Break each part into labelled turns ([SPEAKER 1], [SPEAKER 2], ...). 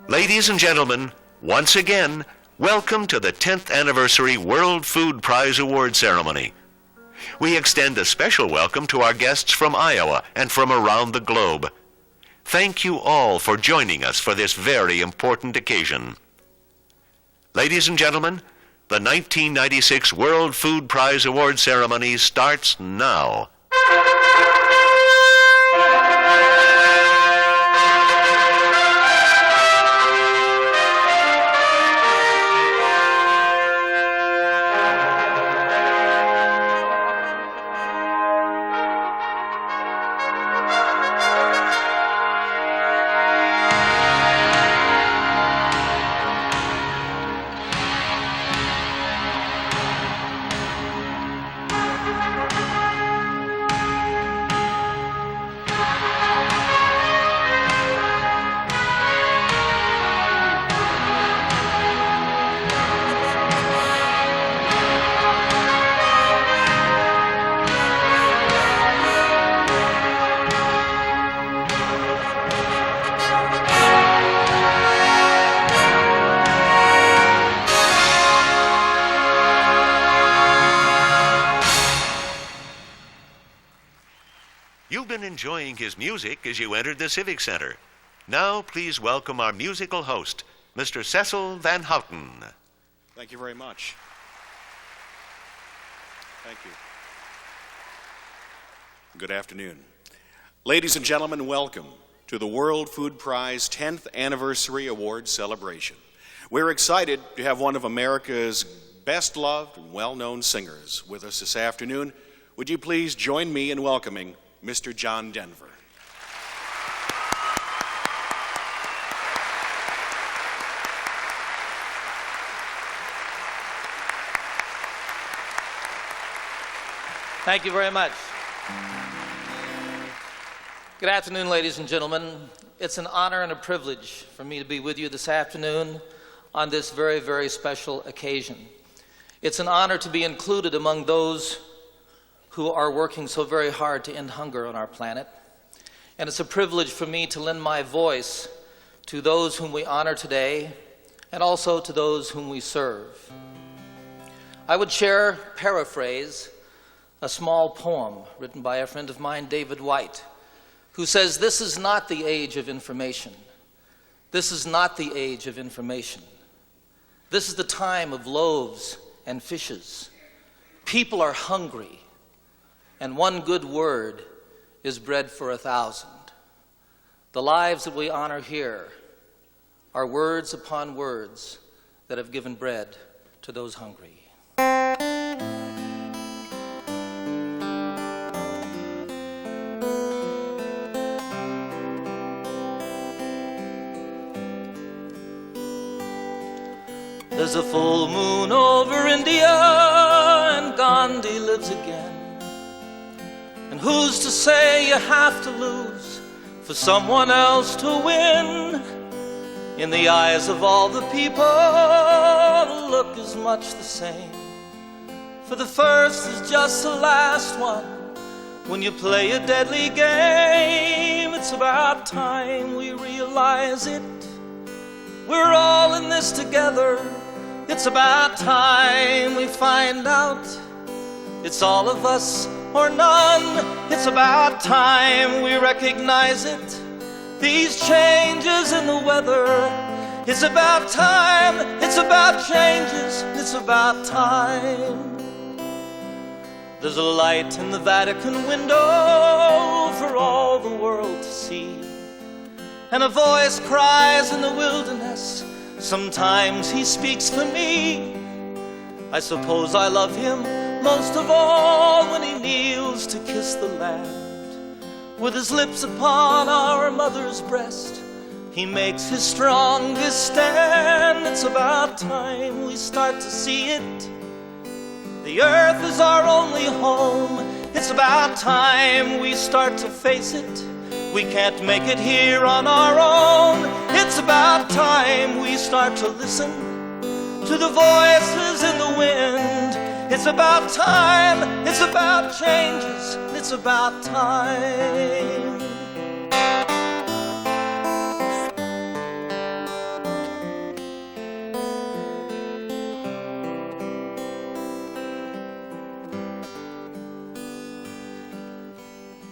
[SPEAKER 1] Ladies and gentlemen, once again, welcome to the 10th Anniversary World Food Prize Award Ceremony. We extend a special welcome to our guests from Iowa and from around the globe. Thank you all for joining us for this very important occasion. Ladies and gentlemen, the 1996 World Food Prize Award Ceremony starts now. You've been enjoying his music as you entered the Civic Center. Now, please welcome our musical host, Mr. Cecil Van Houten.
[SPEAKER 2] Thank you very much. Thank you. Good afternoon. Ladies and gentlemen, welcome to the World Food Prize 10th Anniversary Award Celebration. We're excited to have one of America's best-loved and well-known singers with us this afternoon. Would you please join me in welcoming Mr. John Denver.
[SPEAKER 3] Thank you very much. Good afternoon, ladies and gentlemen. It's an honor and a privilege for me to be with you this afternoon on this very, very special occasion. It's an honor to be included among those who are working so very hard to end hunger on our planet. And it's a privilege for me to lend my voice to those whom we honor today and also to those whom we serve. I would paraphrase a small poem written by a friend of mine, David White, who says, "This is not the age of information. This is not the age of information. This is the time of loaves and fishes. People are hungry, and one good word is bread for 1,000. The lives that we honor here are words upon words that have given bread to those hungry." There's a full moon over India, and Gandhi lives again. And who's to say you have to lose for someone else to win? In the eyes of all the people, the look is much the same. For the first is just the last one. When you play a deadly game, it's about time we realize it. We're all in this together. It's about time we find out. It's all of us or none. It's about time we recognize it. These changes in the weather, it's about time. It's about changes, it's about time. There's a light in the Vatican window for all the world to see, and a voice cries in the wilderness, sometimes he speaks for me. I suppose I love him most of all when he kneels to kiss the land. With his lips upon our mother's breast, he makes his strongest stand. It's about time we start to see it. The earth is our only home. It's about time we start to face it. We can't make it here on our own. It's about time we start to listen to the voices in the wind. It's about time, it's about changes, it's about time.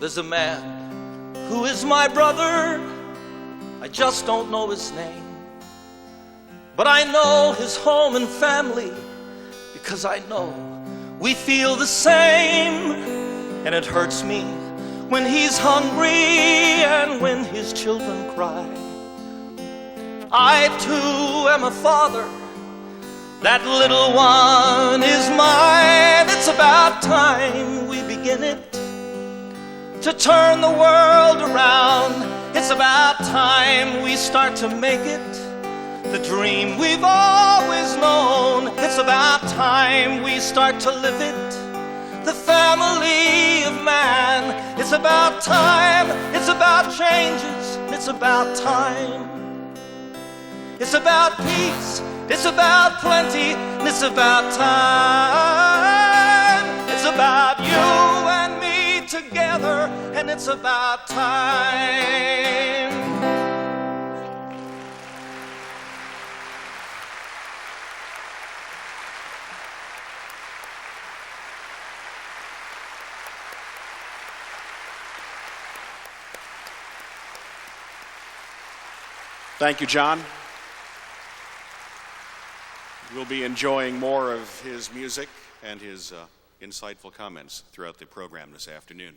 [SPEAKER 3] There's a man who is my brother, I just don't know his name. But I know his home and family, because I know we feel the same. And it hurts me when he's hungry and when his children cry. I too am a father, that little one is mine. It's about time we begin it, to turn the world around. It's about time we start to make it the dream we've always known. It's about time we start to live it, the family of man. It's about time, it's about changes, it's about time. It's about peace, it's about plenty, and it's about time. It's about you and me together, and it's about time.
[SPEAKER 2] Thank you, John. We'll be enjoying more of his music and his insightful comments throughout the program this afternoon.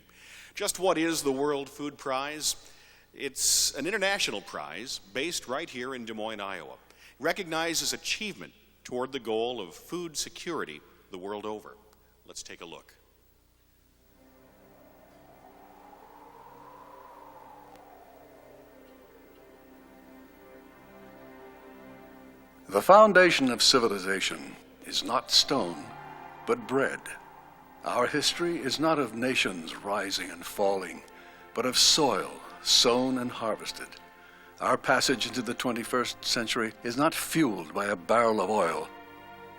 [SPEAKER 2] Just what is the World Food Prize? It's an international prize based right here in Des Moines, Iowa. It recognizes achievement toward the goal of food security the world over. Let's take a look.
[SPEAKER 4] The foundation of civilization is not stone, but bread. Our history is not of nations rising and falling, but of soil sown and harvested. Our passage into the 21st century is not fueled by a barrel of oil,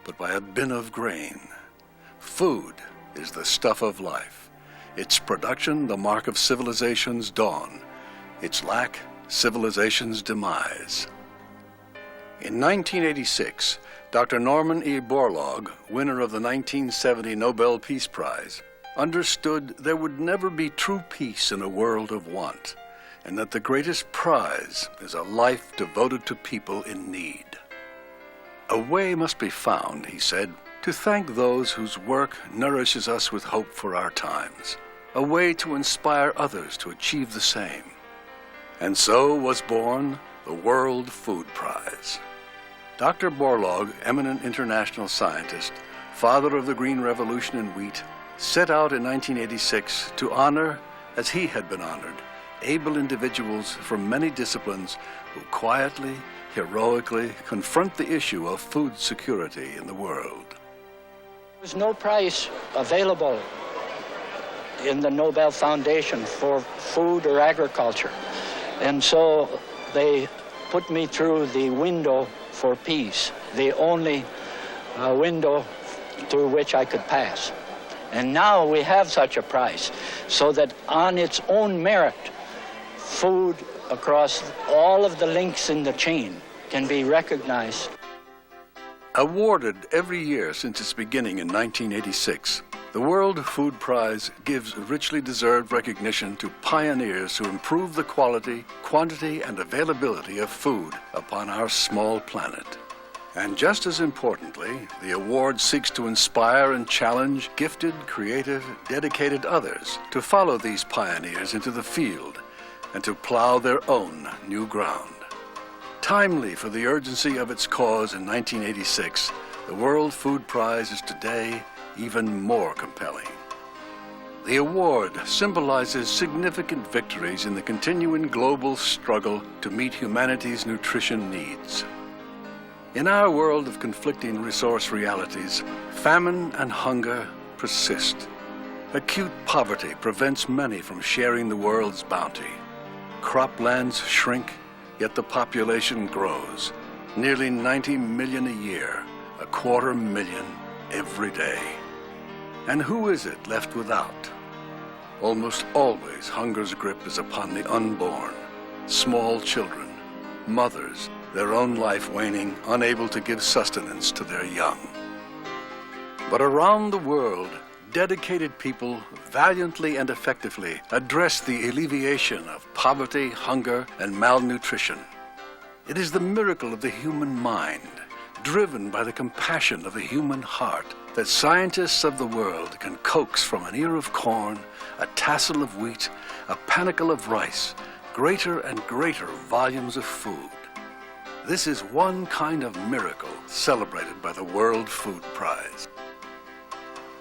[SPEAKER 4] but by a bin of grain. Food is the stuff of life. Its production, the mark of civilization's dawn. Its lack, civilization's demise. In 1986, Dr. Norman E. Borlaug, winner of the 1970 Nobel Peace Prize, understood there would never be true peace in a world of want, and that the greatest prize is a life devoted to people in need. A way must be found, he said, to thank those whose work nourishes us with hope for our times, a way to inspire others to achieve the same. And so was born the World Food Prize. Dr. Borlaug, eminent international scientist, father of the Green Revolution in wheat, set out in 1986 to honor, as he had been honored, able individuals from many disciplines who quietly, heroically confront the issue of food security in the world.
[SPEAKER 5] There's no prize available in the Nobel Foundation for food or agriculture. And so they put me through the window for peace, the only window through which I could pass. And now we have such a prize, so that on its own merit, food across all of the links in the chain can be recognized.
[SPEAKER 4] Awarded every year since its beginning in 1986, the World Food Prize gives richly deserved recognition to pioneers who improve the quality, quantity, and availability of food upon our small planet. And just as importantly, the award seeks to inspire and challenge gifted, creative, dedicated others to follow these pioneers into the field and to plow their own new ground. Timely for the urgency of its cause in 1986, the World Food Prize is today even more compelling. The award symbolizes significant victories in the continuing global struggle to meet humanity's nutrition needs. In our world of conflicting resource realities, famine and hunger persist. Acute poverty prevents many from sharing the world's bounty. Croplands shrink, yet the population grows. Nearly 90 million a year, 250,000 every day. And who is it left without? Almost always hunger's grip is upon the unborn, small children, mothers, their own life waning, unable to give sustenance to their young. But around the world, dedicated people valiantly and effectively address the alleviation of poverty, hunger, and malnutrition. It is the miracle of the human mind, driven by the compassion of the human heart, that scientists of the world can coax from an ear of corn, a tassel of wheat, a panicle of rice, greater and greater volumes of food. This is one kind of miracle celebrated by the World Food Prize.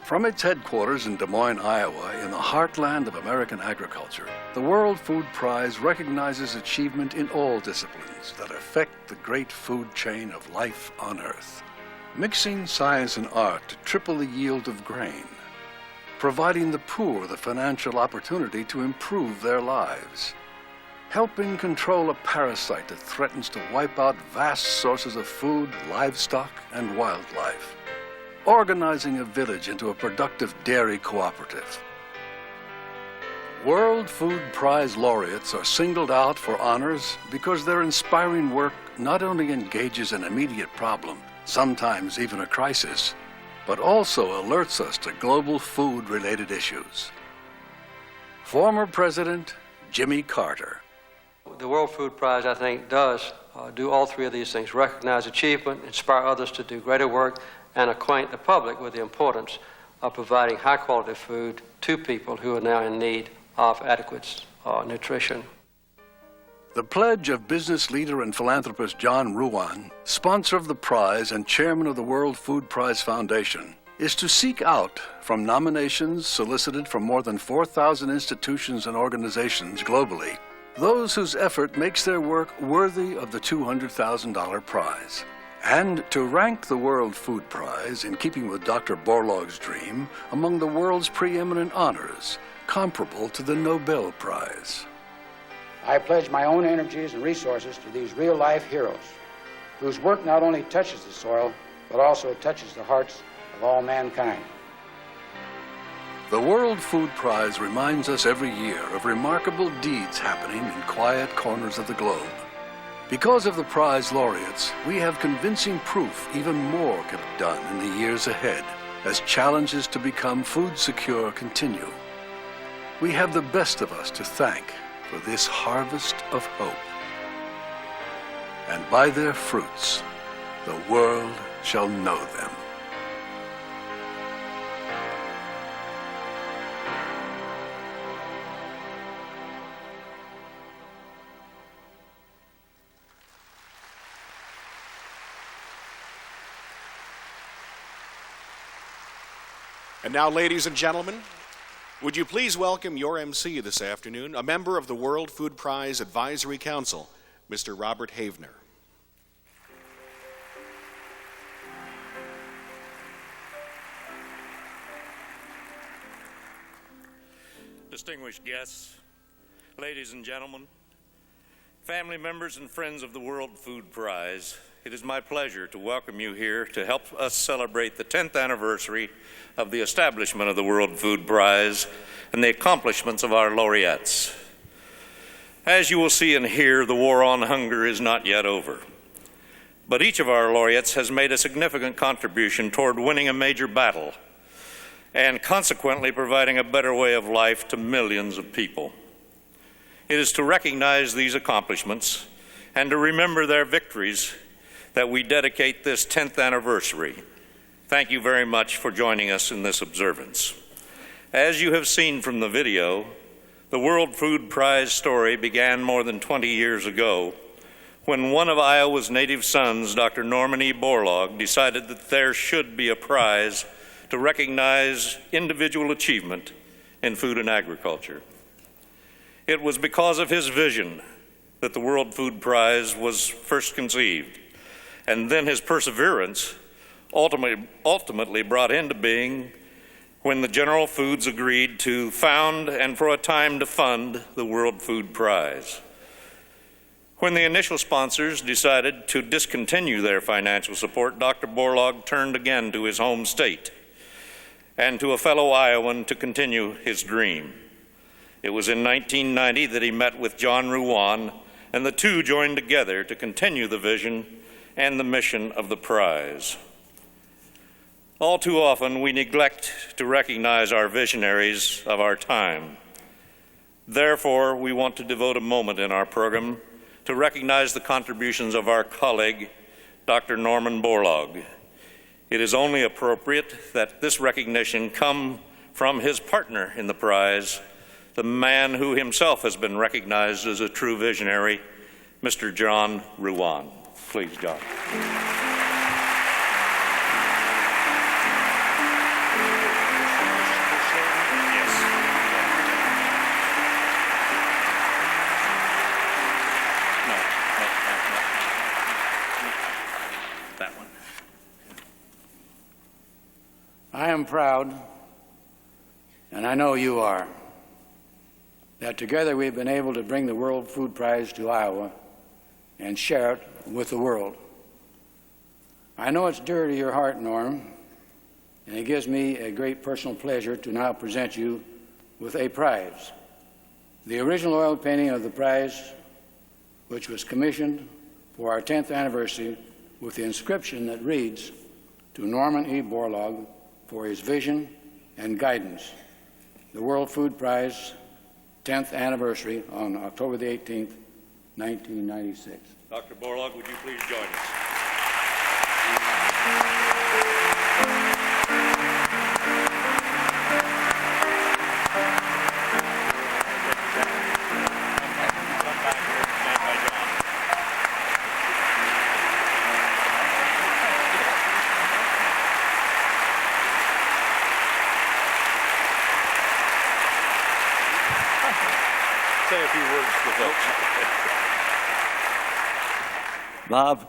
[SPEAKER 4] From its headquarters in Des Moines, Iowa, in the heartland of American agriculture, the World Food Prize recognizes achievement in all disciplines that affect the great food chain of life on Earth. Mixing science and art to triple the yield of grain, providing the poor the financial opportunity to improve their lives, helping control a parasite that threatens to wipe out vast sources of food, livestock, and wildlife, organizing a village into a productive dairy cooperative. World Food Prize laureates are singled out for honors because their inspiring work not only engages an immediate problem, sometimes even a crisis, but also alerts us to global food-related issues. Former President Jimmy Carter.
[SPEAKER 6] The World Food Prize, I think, does do all three of these things: recognize achievement, inspire others to do greater work, and acquaint the public with the importance of providing high-quality food to people who are now in need of adequate nutrition.
[SPEAKER 4] The pledge of business leader and philanthropist John Ruan, sponsor of the prize and chairman of the World Food Prize Foundation, is to seek out from nominations solicited from more than 4,000 institutions and organizations globally those whose effort makes their work worthy of the $200,000 prize, and to rank the World Food Prize, in keeping with Dr. Borlaug's dream, among the world's preeminent honors, comparable to the Nobel Prize.
[SPEAKER 7] I pledge my own energies and resources to these real-life heroes, whose work not only touches the soil, but also touches the hearts of all mankind.
[SPEAKER 4] The World Food Prize reminds us every year of remarkable deeds happening in quiet corners of the globe. Because of the prize laureates, we have convincing proof even more can be done in the years ahead as challenges to become food secure continue. We have the best of us to thank for this harvest of hope. And by their fruits, the world shall know them.
[SPEAKER 2] And now, ladies and gentlemen, would you please welcome your MC this afternoon, a member of the World Food Prize Advisory Council, Mr. Robert Havener.
[SPEAKER 8] Distinguished guests, ladies and gentlemen, family members and friends of the World Food Prize, it is my pleasure to welcome you here to help us celebrate the 10th anniversary of the establishment of the World Food Prize and the accomplishments of our laureates. As you will see and hear, the war on hunger is not yet over. But each of our laureates has made a significant contribution toward winning a major battle and consequently providing a better way of life to millions of people. It is to recognize these accomplishments and to remember their victories that we dedicate this 10th anniversary. Thank you very much for joining us in this observance. As you have seen from the video, the World Food Prize story began more than 20 years ago when one of Iowa's native sons, Dr. Norman E. Borlaug, decided that there should be a prize to recognize individual achievement in food and agriculture. It was because of his vision that the World Food Prize was first conceived, and then his perseverance ultimately brought into being when the General Foods agreed to found and for a time to fund the World Food Prize. When the initial sponsors decided to discontinue their financial support, Dr. Borlaug turned again to his home state and to a fellow Iowan to continue his dream. It was in 1990 that he met with John Ruan, and the two joined together to continue the vision and the mission of the prize. All too often, we neglect to recognize our visionaries of our time. Therefore, we want to devote a moment in our program to recognize the contributions of our colleague, Dr. Norman Borlaug. It is only appropriate that this recognition come from his partner in the prize, the man who himself has been recognized as a true visionary, Mr. John Ruan. Please, John.
[SPEAKER 7] I am proud, and I know you are, that together we've been able to bring the World Food Prize to Iowa and share it with the world. I know it's dear to your heart, Norm, and it gives me a great personal pleasure to now present you with a prize. The original oil painting of the prize, which was commissioned for our 10th anniversary with the inscription that reads, "To Norman E. Borlaug for his vision and guidance." The World Food Prize 10th anniversary on October the 18th, 1996.
[SPEAKER 8] Dr. Borlaug, would you please join us? Say a few words to folks.
[SPEAKER 9] Bob,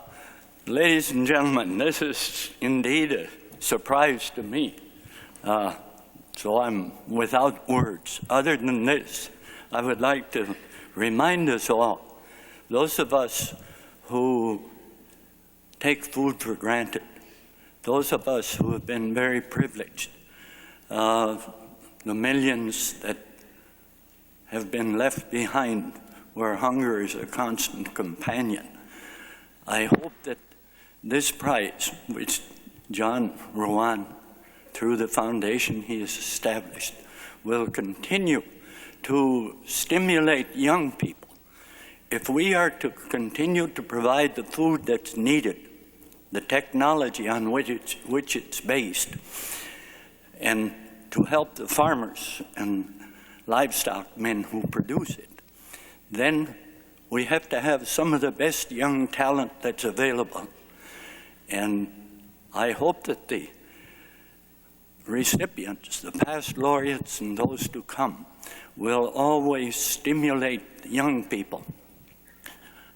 [SPEAKER 9] ladies and gentlemen, this is indeed a surprise to me. So I'm without words. Other than this, I would like to remind us all, those of us who take food for granted, those of us who have been very privileged, the millions that have been left behind where hunger is a constant companion. I hope that this prize, which John Ruan, through the foundation he has established, will continue to stimulate young people. If we are to continue to provide the food that's needed, the technology on which it's based, and to help the farmers and livestock men who produce it, then we have to have some of the best young talent that's available. And I hope that the recipients, the past laureates and those to come, will always stimulate young people,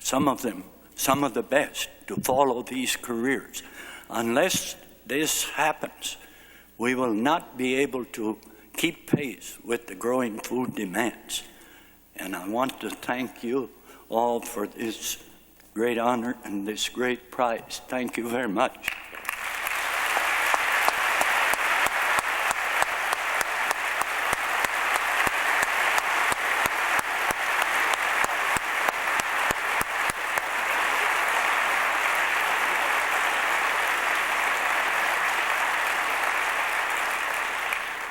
[SPEAKER 9] some of them, some of the best, to follow these careers. Unless this happens, we will not be able to keep pace with the growing food demands. And I want to thank you all for this great honor and this great prize. Thank you very much.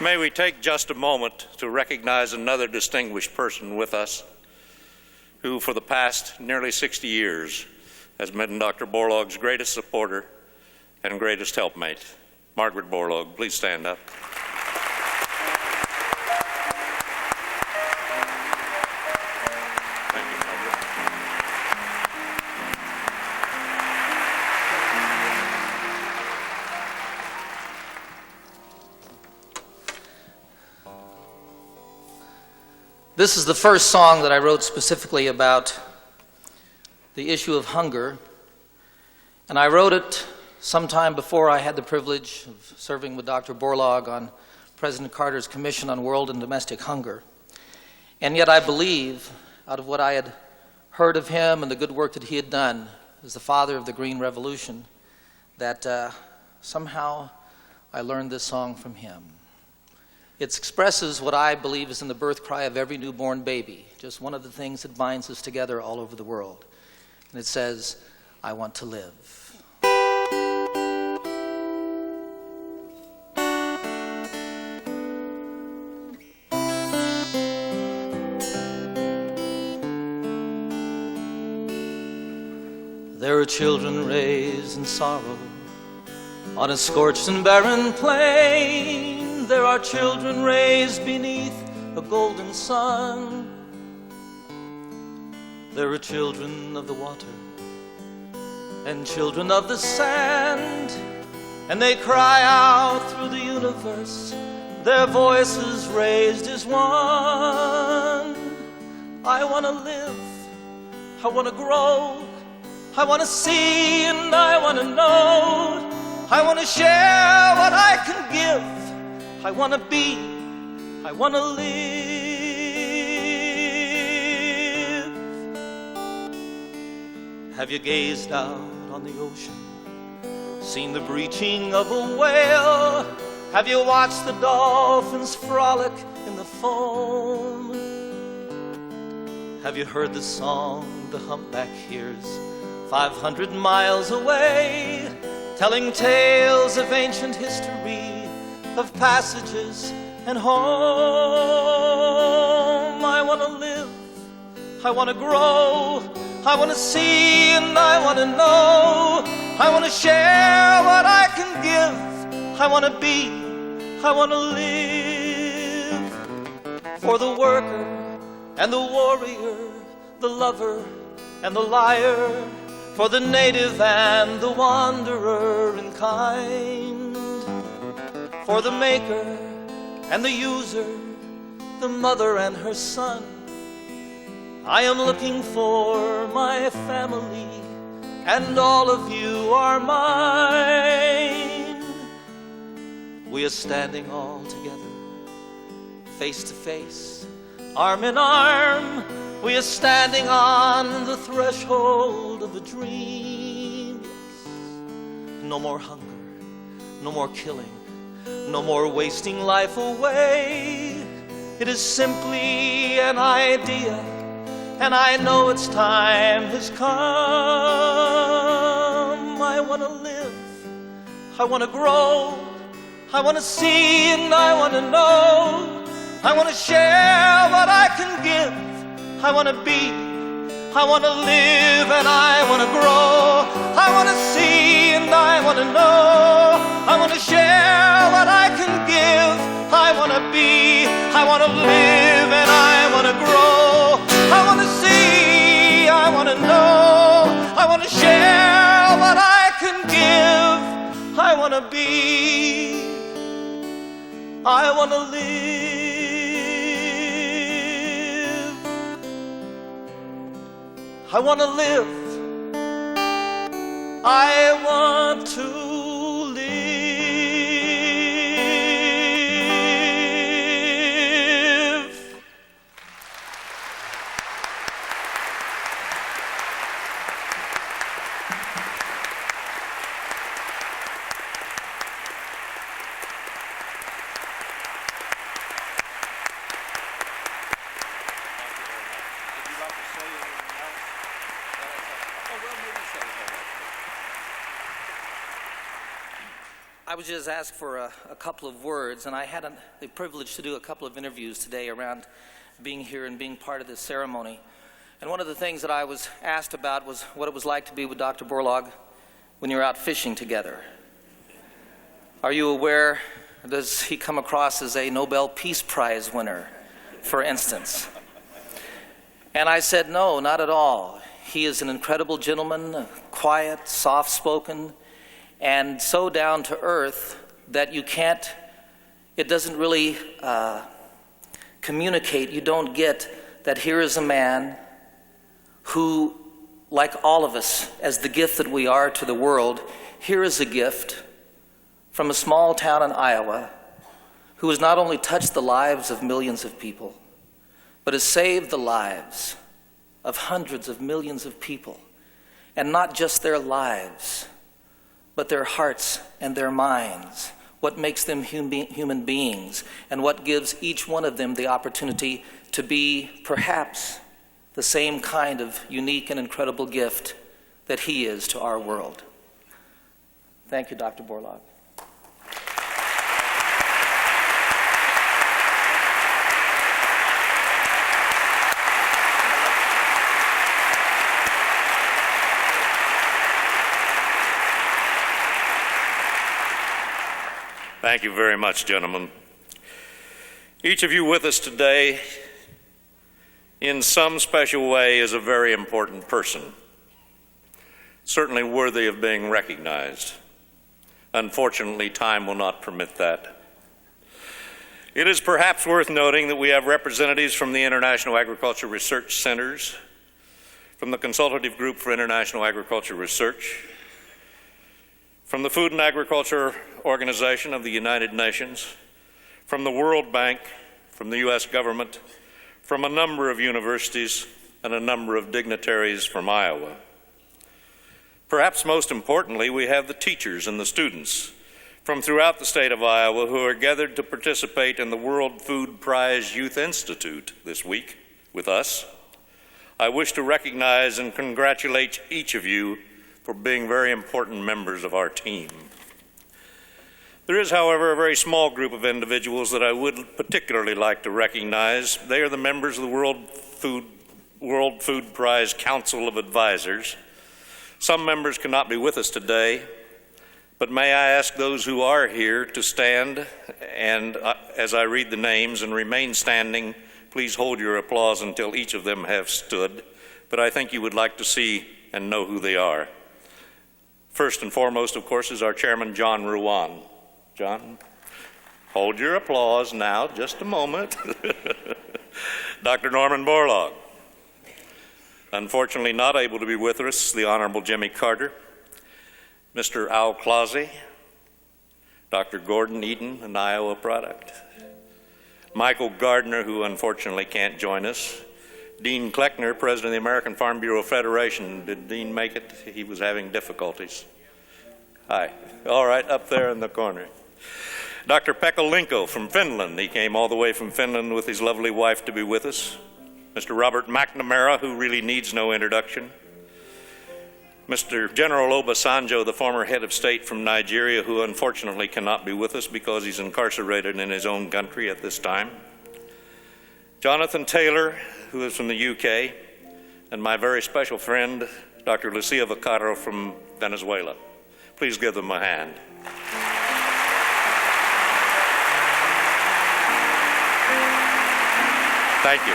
[SPEAKER 8] May we take just a moment to recognize another distinguished person with us who for the past nearly 60 years has been Dr. Borlaug's greatest supporter and greatest helpmate. Margaret Borlaug, please stand up. Thank you, Margaret.
[SPEAKER 3] This is the first song that I wrote specifically about the issue of hunger, and I wrote it sometime before I had the privilege of serving with Dr. Borlaug on President Carter's Commission on World and Domestic Hunger. And yet I believe, out of what I had heard of him and the good work that he had done as the father of the Green Revolution, that somehow I learned this song from him. It expresses what I believe is in the birth cry of every newborn baby, just one of the things that binds us together all over the world. And it says, I want to live. There are children raised in sorrow on a scorched and barren plain. There are children raised beneath a golden sun. There are children of the water and children of the sand, and they cry out through the universe, their voices raised as one. I want to live, I want to grow, I want to see and I want to know. I want to share what I can give. I want to be, I want to live. Have you gazed out on the ocean, seen the breaching of a whale? Have you watched the dolphins frolic in the foam? Have you heard the song the humpback hears 500 miles away, telling tales of ancient history, of passages and home? I want to live, I want to grow, I want to see and I want to know. I want to share what I can give. I want to be, I want to live. For the worker and the warrior, the lover and the liar, for the native and the wanderer in kind, for the maker and the user, the mother and her son. I am looking for my family, and all of you are mine. We are standing all together, face to face, arm in arm. We are standing on the threshold of a dream. Yes. No more hunger, no more killing, no more wasting life away. It is simply an idea, and I know its time has come. I want to live, I want to grow, I want to see and I want to know. I want to share what I can give. I want to be, I want to live, and I want to grow. I want to see and I want to know. I want to share what I can give. I want to be, I want to live, and I want to grow. I want to see, I want to know. I want to share what I can give. I want to be, I want to live. I want to live. I want to live.
[SPEAKER 10] I was just asked for a couple of words, and I had the privilege to do a couple of interviews today around being here and being part of this ceremony. And one of the things that I was asked about was what it was like to be with Dr. Borlaug when you're out fishing together. Are you aware, does he come across as a Nobel Peace Prize winner, for instance? And I said, no, not at all. He is an incredible gentleman, quiet, soft-spoken, and so down to earth that you can't, it doesn't really communicate. You don't get that here is a man who, like all of us, as the gift that we are to the world, here is a gift from a small town in Iowa who has not only touched the lives of millions of people, but has saved the lives of hundreds of millions of people. And not just their lives, but their hearts and their minds, what makes them human beings, and what gives each one of them the opportunity to be perhaps the same kind of unique and incredible gift that he is to our world. Thank you, Dr. Borlaug.
[SPEAKER 8] Thank you very much, gentlemen. Each of you with us today, in some special way, is a very important person, certainly worthy of being recognized. Unfortunately, time will not permit that. It is perhaps worth noting that we have representatives from the International Agriculture Research Centers, from the Consultative Group for International Agriculture Research, from the Food and Agriculture Organization of the United Nations, from the World Bank, from the U.S. government, from a number of universities, and a number of dignitaries from Iowa. Perhaps most importantly, we have the teachers and the students from throughout the state of Iowa who are gathered to participate in the World Food Prize Youth Institute this week with us. I wish to recognize and congratulate each of you for being very important members of our team. There is, however, a very small group of individuals that I would particularly like to recognize. They are the members of the World Food Prize Council of Advisors. Some members cannot be with us today, but may I ask those who are here to stand, and as I read the names, and remain standing. Please hold your applause until each of them have stood, but I think you would like to see and know who they are. First and foremost, of course, is our chairman, John Ruan. John, hold your applause now, just a moment. Dr. Norman Borlaug. Unfortunately not able to be with us, the Honorable Jimmy Carter, Mr. Al Clausey, Dr. Gordon Eaton, an Iowa product, Michael Gardner, who unfortunately can't join us, Dean Kleckner, President of the American Farm Bureau Federation. Did Dean make it? He was having difficulties. Hi. All right, up there in the corner. Dr. Pekka Linko from Finland. He came all the way from Finland with his lovely wife to be with us. Mr. Robert McNamara, who really needs no introduction. Mr. General Obasanjo, the former head of state from Nigeria, who unfortunately cannot be with us because he's incarcerated in his own country at this time. Jonathan Taylor, who is from the UK, and my very special friend, Dr. Lucia Vaccaro from Venezuela. Please give them a hand. Thank you.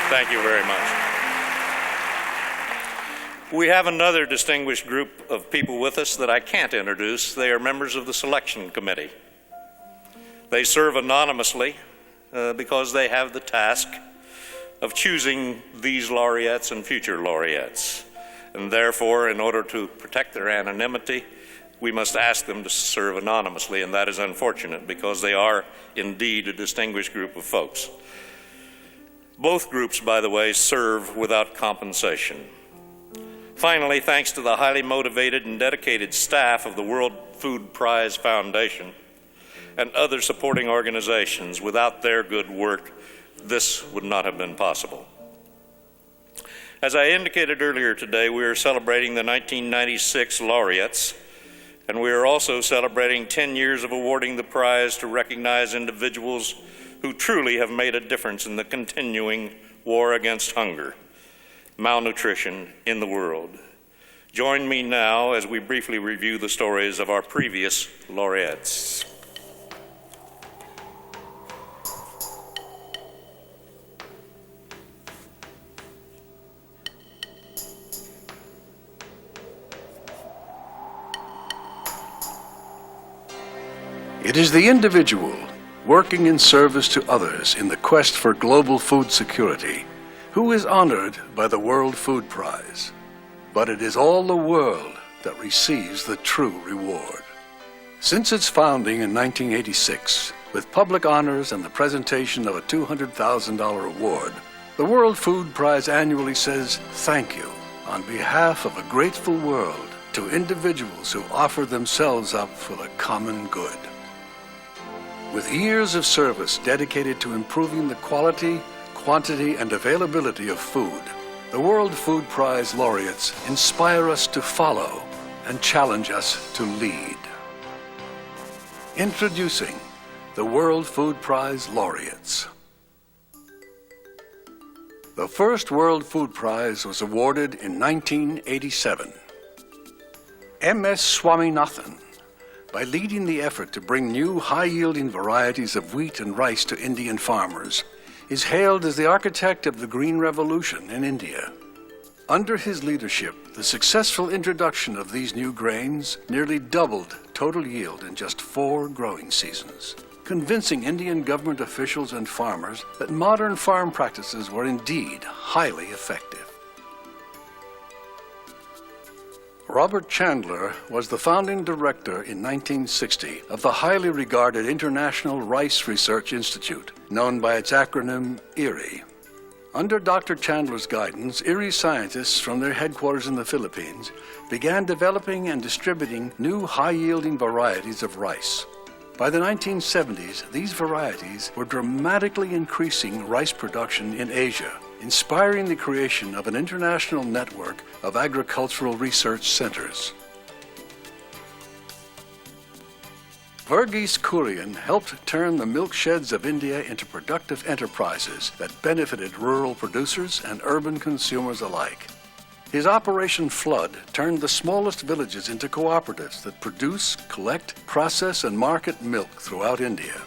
[SPEAKER 8] Thank you very much. We have another distinguished group of people with us that I can't introduce. They are members of the selection committee. They serve anonymously because they have the task of choosing these laureates and future laureates. And therefore, in order to protect their anonymity, we must ask them to serve anonymously, and that is unfortunate because they are indeed a distinguished group of folks. Both groups, by the way, serve without compensation. Finally, thanks to the highly motivated and dedicated staff of the World Food Prize Foundation and other supporting organizations, without their good work, this would not have been possible. As I indicated earlier today, we are celebrating the 1996 laureates, and we are also celebrating 10 years of awarding the prize to recognize individuals who truly have made a difference in the continuing war against hunger, malnutrition in the world. Join me now as we briefly review the stories of our previous laureates.
[SPEAKER 4] It is the individual working in service to others in the quest for global food security who is honored by the World Food Prize. But it is all the world that receives the true reward. Since its founding in 1986, with public honors and the presentation of a $200,000 award, the World Food Prize annually says thank you on behalf of a grateful world to individuals who offer themselves up for the common good. With years of service dedicated to improving the quality, quantity, and availability of food, the World Food Prize laureates inspire us to follow and challenge us to lead. Introducing the World Food Prize laureates. The first World Food Prize was awarded in 1987. M.S. Swaminathan, by leading the effort to bring new high-yielding varieties of wheat and rice to Indian farmers, is hailed as the architect of the Green Revolution in India. Under his leadership, the successful introduction of these new grains nearly doubled total yield in just 4 growing seasons, convincing Indian government officials and farmers that modern farm practices were indeed highly effective. Robert Chandler was the founding director in 1960 of the highly regarded International Rice Research Institute, known by its acronym IRRI. Under Dr. Chandler's guidance, IRRI scientists from their headquarters in the Philippines began developing and distributing new high-yielding varieties of rice. By the 1970s, these varieties were dramatically increasing rice production in Asia, inspiring the creation of an international network of agricultural research centers. Verghese Kurian helped turn the milk sheds of India into productive enterprises that benefited rural producers and urban consumers alike. His Operation Flood turned the smallest villages into cooperatives that produce, collect, process, and market milk throughout India.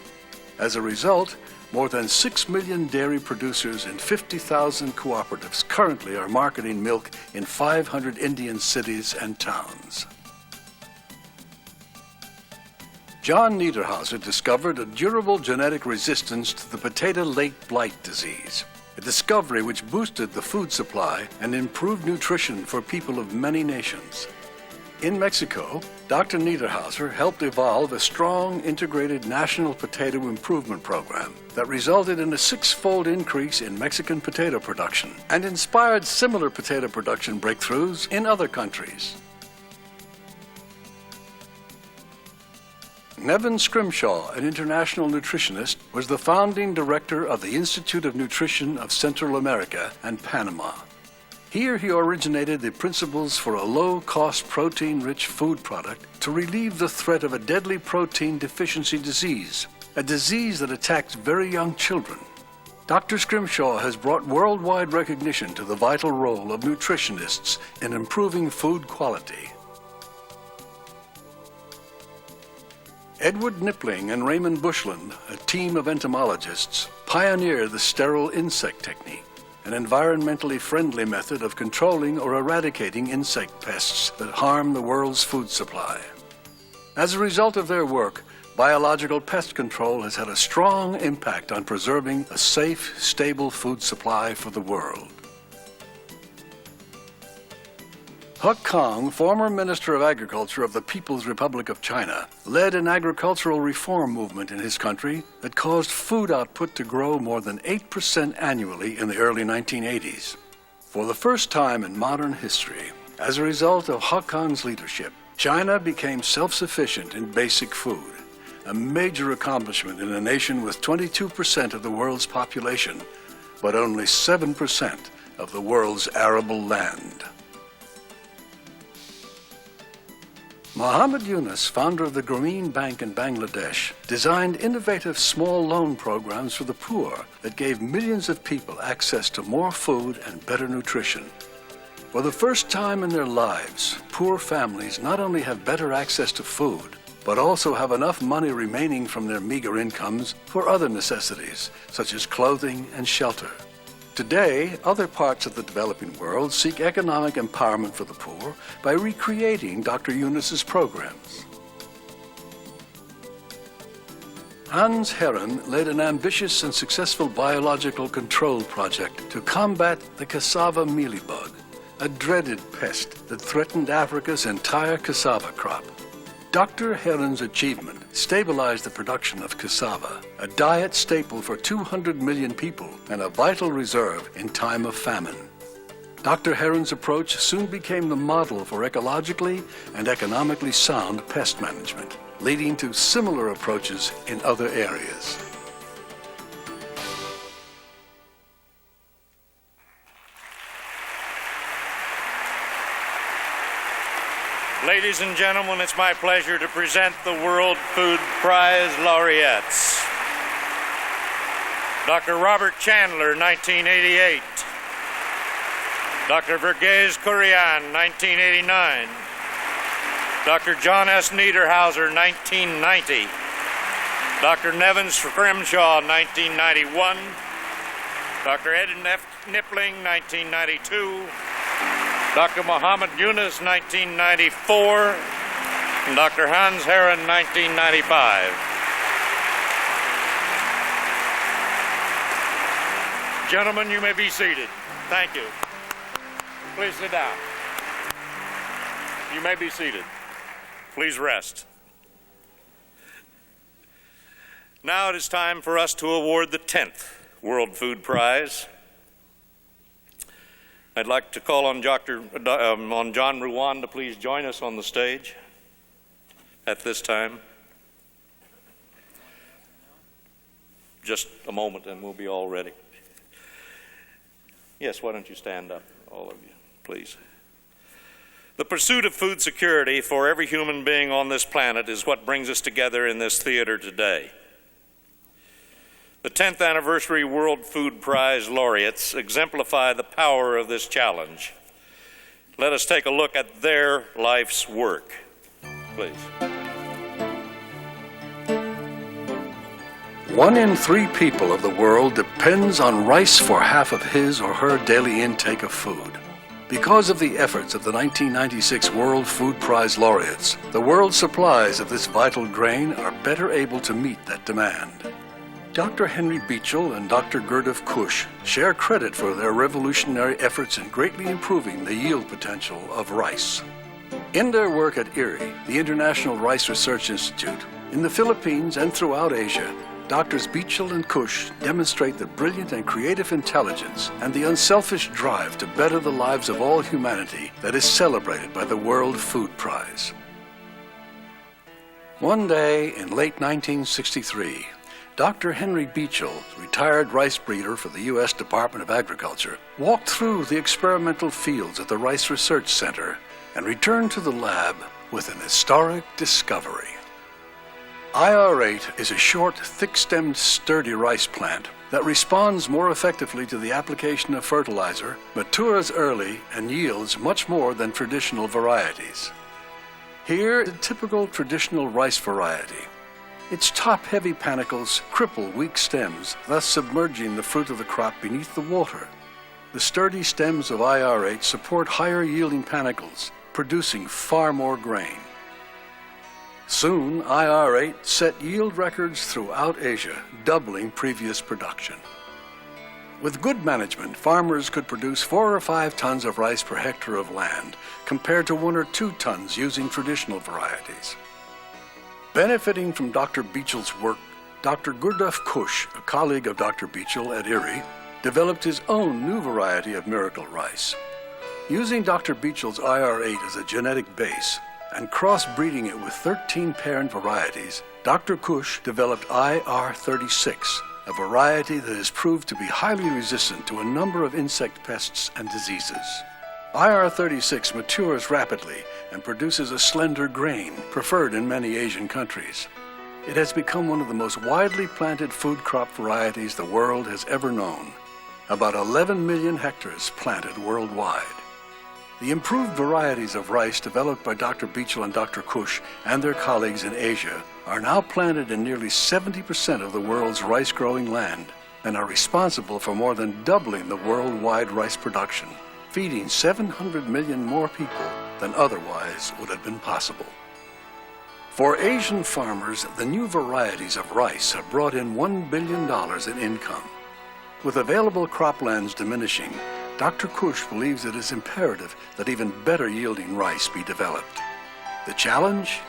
[SPEAKER 4] As a result, more than 6 million dairy producers and 50,000 cooperatives currently are marketing milk in 500 Indian cities and towns. John Niederhauser discovered a durable genetic resistance to the potato late blight disease, a discovery which boosted the food supply and improved nutrition for people of many nations. In Mexico, Dr. Niederhauser helped evolve a strong, integrated national potato improvement program that resulted in a 6-fold increase in Mexican potato production and inspired similar potato production breakthroughs in other countries. Nevin Scrimshaw, an international nutritionist, was the founding director of the Institute of Nutrition of Central America and Panama. Here he originated the principles for a low-cost protein-rich food product to relieve the threat of a deadly protein deficiency disease, a disease that attacks very young children. Dr. Scrimshaw has brought worldwide recognition to the vital role of nutritionists in improving food quality. Edward Knipling and Raymond Bushland, a team of entomologists, pioneered the sterile insect technique, an environmentally friendly method of controlling or eradicating insect pests that harm the world's food supply. As a result of their work, biological pest control has had a strong impact on preserving a safe, stable food supply for the world. Huck Kang, former Minister of Agriculture of the People's Republic of China, led an agricultural reform movement in his country that caused food output to grow more than 8% annually in the early 1980s. For the first time in modern history, as a result of Huck Kang's leadership, China became self-sufficient in basic food, a major accomplishment in a nation with 22% of the world's population, but only 7% of the world's arable land. Muhammad Yunus, founder of the Grameen Bank in Bangladesh, designed innovative small loan programs for the poor that gave millions of people access to more food and better nutrition. For the first time in their lives, poor families not only have better access to food, but also have enough money remaining from their meager incomes for other necessities, such as clothing and shelter. Today, other parts of the developing world seek economic empowerment for the poor by recreating Dr. Yunus's programs. Hans Herren led an ambitious and successful biological control project to combat the cassava mealybug, a dreaded pest that threatened Africa's entire cassava crop. Dr. Herren's achievement stabilized the production of cassava, a diet staple for 200 million people and a vital reserve in time of famine. Dr. Herren's approach soon became the model for ecologically and economically sound pest management, leading to similar approaches in other areas.
[SPEAKER 8] Ladies and gentlemen, it's my pleasure to present the World Food Prize laureates. Dr. Robert Chandler, 1988. Dr. Verghese Kurian, 1989. Dr. John S. Niederhauser, 1990. Dr. Nevin Scrimshaw, 1991. Dr. Ed Nippling, 1992. Dr. Muhammad Yunus, 1994. And Dr. Hans Herren, 1995. Gentlemen, you may be seated. Thank you. Please sit down. You may be seated. Please rest. Now it is time for us to award the 10th World Food Prize. I'd like to call on John Ruan to please join us on the stage at this time. Just a moment and we'll be all ready. Yes, why don't you stand up, all of you, please. The pursuit of food security for every human being on this planet is what brings us together in this theater today. The 10th Anniversary World Food Prize laureates exemplify the power of this challenge. Let us take a look at their life's work, please.
[SPEAKER 4] 1 in 3 people of the world depends on rice for half of his or her daily intake of food. Because of the efforts of the 1996 World Food Prize laureates, the world's supplies of this vital grain are better able to meet that demand. Dr. Henry Beecher and Dr. Gurdjieff Kush share credit for their revolutionary efforts in greatly improving the yield potential of rice. In their work at IRRI, the International Rice Research Institute, in the Philippines and throughout Asia, Drs. Beecher and Kush demonstrate the brilliant and creative intelligence and the unselfish drive to better the lives of all humanity that is celebrated by the World Food Prize. One day in late 1963, Dr. Henry Beecher, retired rice breeder for the U.S. Department of Agriculture, walked through the experimental fields at the Rice Research Center and returned to the lab with an historic discovery. IR8 is a short, thick-stemmed, sturdy rice plant that responds more effectively to the application of fertilizer, matures early, and yields much more than traditional varieties. Here is a typical traditional rice variety. Its top-heavy panicles cripple weak stems, thus submerging the fruit of the crop beneath the water. The sturdy stems of IR8 support higher-yielding panicles, producing far more grain. Soon, IR8 set yield records throughout Asia, doubling previous production. With good management, farmers could produce 4 or 5 tons of rice per hectare of land, compared to 1 or 2 tons using traditional varieties. Benefiting from Dr. Beechel's work, Dr. Gurdjieff Kush, a colleague of Dr. Beechel at IRRI, developed his own new variety of miracle rice. Using Dr. Beechel's IR8 as a genetic base, and cross-breeding it with 13 parent varieties, Dr. Kush developed IR36, a variety that has proved to be highly resistant to a number of insect pests and diseases. IR36 matures rapidly and produces a slender grain, preferred in many Asian countries. It has become one of the most widely planted food crop varieties the world has ever known. About 11 million hectares planted worldwide. The improved varieties of rice developed by Dr. Beecher and Dr. Kush and their colleagues in Asia are now planted in nearly 70% of the world's rice-growing land and are responsible for more than doubling the worldwide rice production, feeding 700 million more people than otherwise would have been possible. For Asian farmers, the new varieties of rice have brought in $1 billion in income. With available croplands diminishing, Dr. Kush believes it is imperative that even better yielding rice be developed. The challenge?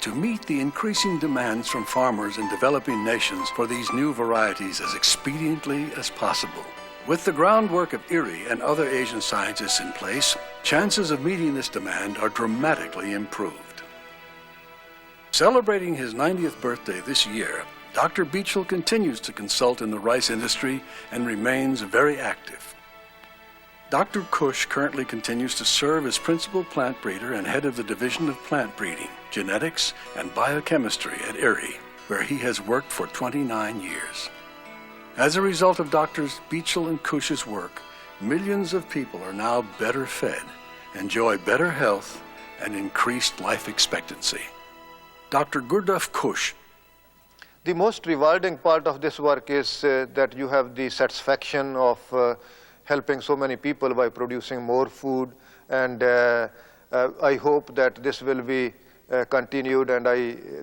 [SPEAKER 4] To meet the increasing demands from farmers in developing nations for these new varieties as expediently as possible. With the groundwork of IRRI and other Asian scientists in place, chances of meeting this demand are dramatically improved. Celebrating his 90th birthday this year, Dr. Beecher continues to consult in the rice industry and remains very active. Dr. Kush currently continues to serve as principal plant breeder and head of the Division of Plant Breeding, Genetics, and Biochemistry at IRRI, where he has worked for 29 years. As a result of Drs. Beecher and Kush's work, millions of people are now better fed, enjoy better health, and increased life expectancy. Dr. Gurdjieff Kush.
[SPEAKER 11] The most rewarding part of this work is that you have the satisfaction of helping so many people by producing more food, and I hope that this will be continued, and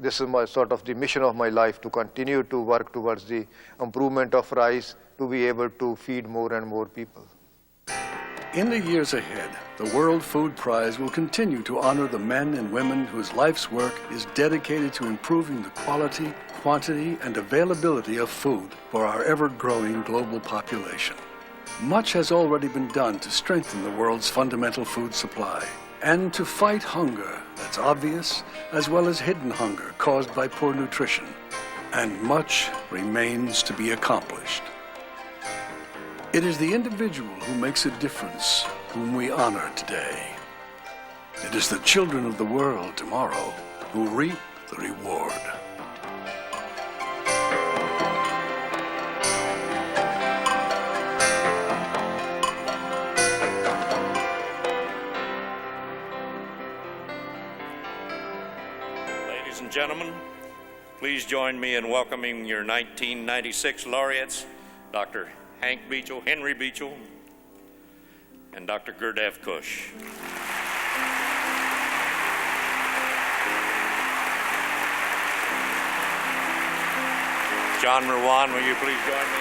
[SPEAKER 11] this is my sort of the mission of my life, to continue to work towards the improvement of rice, to be able to feed more and more people.
[SPEAKER 4] In the years ahead, the World Food Prize will continue to honor the men and women whose life's work is dedicated to improving the quality, quantity, and availability of food for our ever-growing global population. Much has already been done to strengthen the world's fundamental food supply and to fight hunger that's obvious as well as hidden hunger caused by poor nutrition. And much remains to be accomplished. It is the individual who makes a difference whom we honor today. It is the children of the world tomorrow who reap the reward.
[SPEAKER 8] Ladies and gentlemen, please join me in welcoming your 1996 laureates, Dr. Hank Beechel, Henry Beechel, and Dr. Gurdjieff Kush. John Ruan, will you please join me?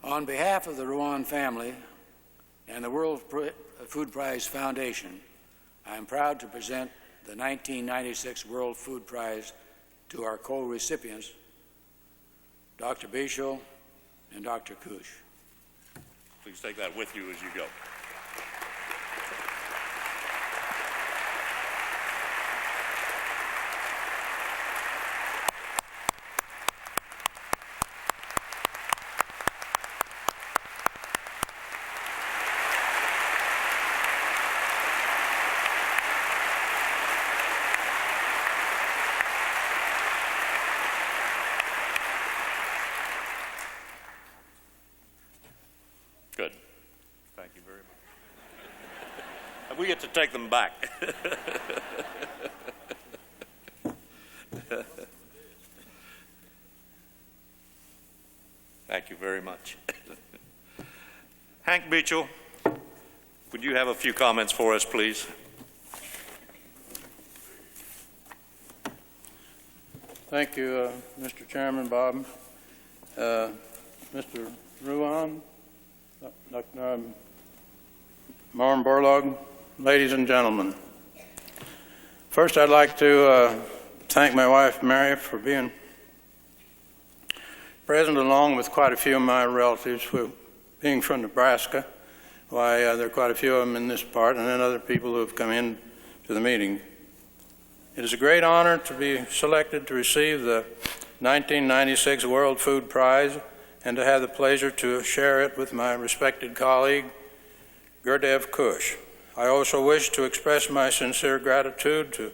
[SPEAKER 7] On behalf of the Ruan family and the World Food Prize Foundation, I am proud to present the 1996 World Food Prize to our co-recipients, Dr. Beechel and Dr. Kush.
[SPEAKER 8] Please take that with you as you go. Good. Thank you very much. We get to take them back. Thank you very much. Hank Beechel, would you have a few comments for us, please?
[SPEAKER 12] Thank you, Mr. Chairman, Bob. Mr. Ruan, Dr. Norman Borlaug, ladies and gentlemen. First, I'd like to thank my wife, Mary, for being present, along with quite a few of my relatives who, being from Nebraska, why there are quite a few of them in this part, and then other people who have come in to the meeting. It is a great honor to be selected to receive the 1996 World Food Prize and to have the pleasure to share it with my respected colleague, Gurdjieff Kush. I also wish to express my sincere gratitude to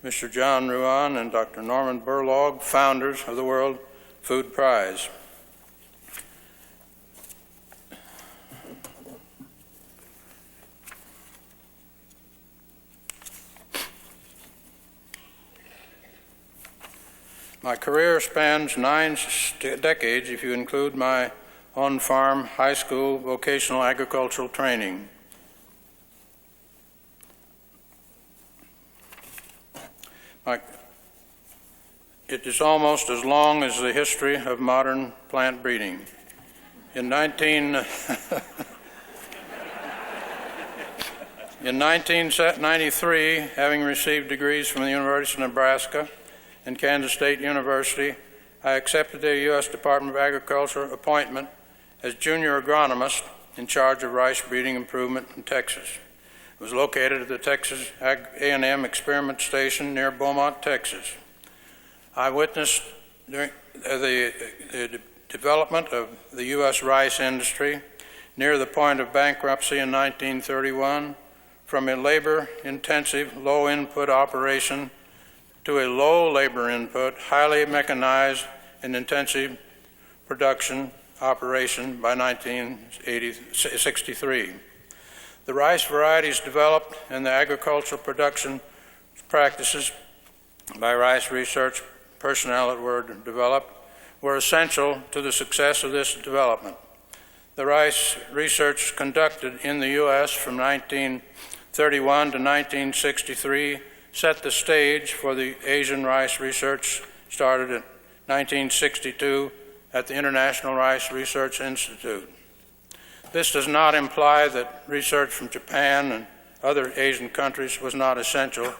[SPEAKER 12] Mr. John Ruan and Dr. Norman Borlaug, founders of the World Food Prize. My career spans 9 decades if you include my on-farm high school vocational agricultural training. It is almost as long as the history of modern plant breeding. In 1993, having received degrees from the University of Nebraska and Kansas State University, I accepted the U.S. Department of Agriculture appointment as junior agronomist in charge of rice breeding improvement in Texas. It was located at the Texas A&M Experiment Station near Beaumont, Texas. I witnessed during the development of the U.S. rice industry near the point of bankruptcy in 1931, from a labor-intensive, low-input operation to a low labor input, highly mechanized and intensive production operation by 1963. The rice varieties developed and the agricultural production practices by rice research personnel that were developed were essential to the success of this development. The rice research conducted in the U.S. from 1931 to 1963 set the stage for the Asian rice research started in 1962 at the International Rice Research Institute. This does not imply that research from Japan and other Asian countries was not essential.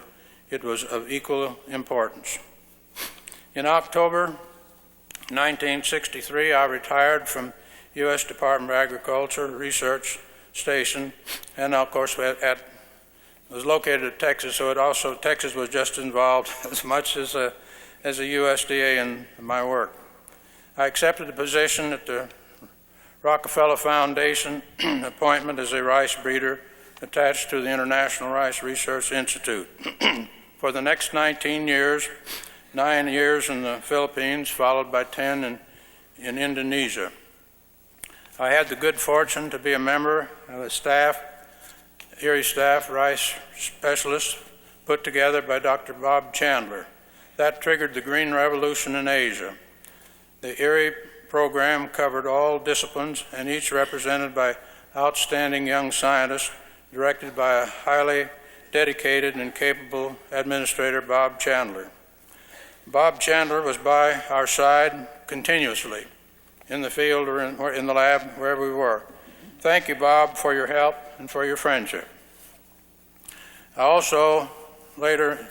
[SPEAKER 12] It was of equal importance. In October 1963, I retired from U.S. Department of Agriculture Research Station, and of course it was located in Texas, so Texas was just involved as much as a USDA in my work. I accepted a position at the Rockefeller Foundation appointment as a rice breeder attached to the International Rice Research Institute. For the next 19 years, 9 years in the Philippines, followed by 10 in Indonesia. I had the good fortune to be a member of a staff, Erie staff rice specialist put together by Dr. Bob Chandler. That triggered the Green Revolution in Asia. The Erie program covered all disciplines and each represented by outstanding young scientists directed by a highly dedicated and capable administrator, Bob Chandler. Bob Chandler was by our side continuously in the field or in the lab, wherever we were. Thank you, Bob, for your help and for your friendship. I also, later,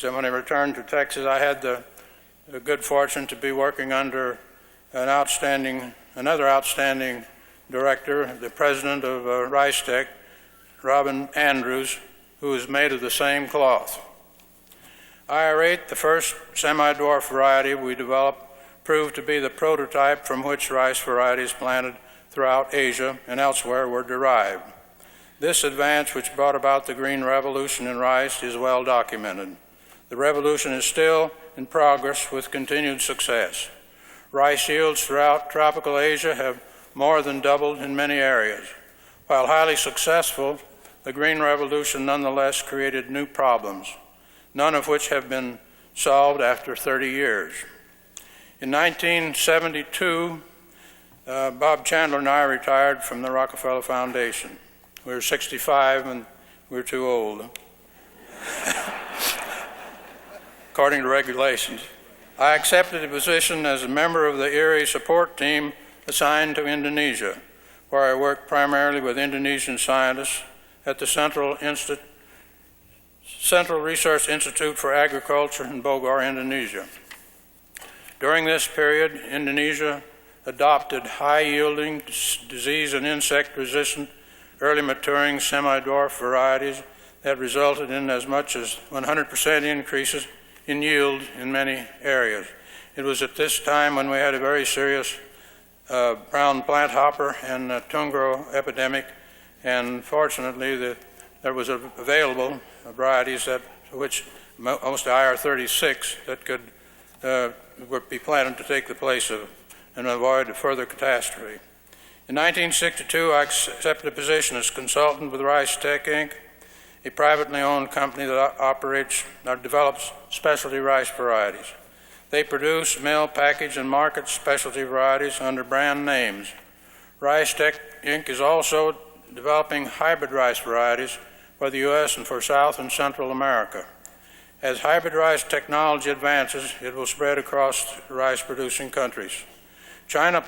[SPEAKER 12] when I returned to Texas, I had the good fortune to be working under another outstanding director, the president of RiceTech, Robin Andrews, who is made of the same cloth. IR8, the first semi-dwarf variety we developed, proved to be the prototype from which rice varieties planted throughout Asia and elsewhere were derived. This advance, which brought about the Green Revolution in rice, is well documented. The revolution is still in progress with continued success. Rice yields throughout tropical Asia have more than doubled in many areas. While highly successful, the Green Revolution nonetheless created new problems, none of which have been solved after 30 years. In 1972, Bob Chandler and I retired from the Rockefeller Foundation. We were 65 and we were too old, according to regulations. I accepted a position as a member of the Erie support team assigned to Indonesia, where I worked primarily with Indonesian scientists at the Central Research Institute for Agriculture in Bogor, Indonesia. During this period, Indonesia adopted high-yielding, disease and insect-resistant, early maturing semi-dwarf varieties that resulted in as much as 100% increases in yield in many areas. It was at this time when we had a very serious brown plant hopper and tungro epidemic, and fortunately there was available varieties which most IR36 that could would be planted to take the place of and avoid a further catastrophe. In 1962, I accepted a position as consultant with RiceTech, Inc., a privately owned company that develops specialty rice varieties. They produce, mill, package, and market specialty varieties under brand names. RiceTech, Inc. is also developing hybrid rice varieties for the U.S. and for South and Central America. As hybrid rice technology advances, it will spread across rice-producing countries. China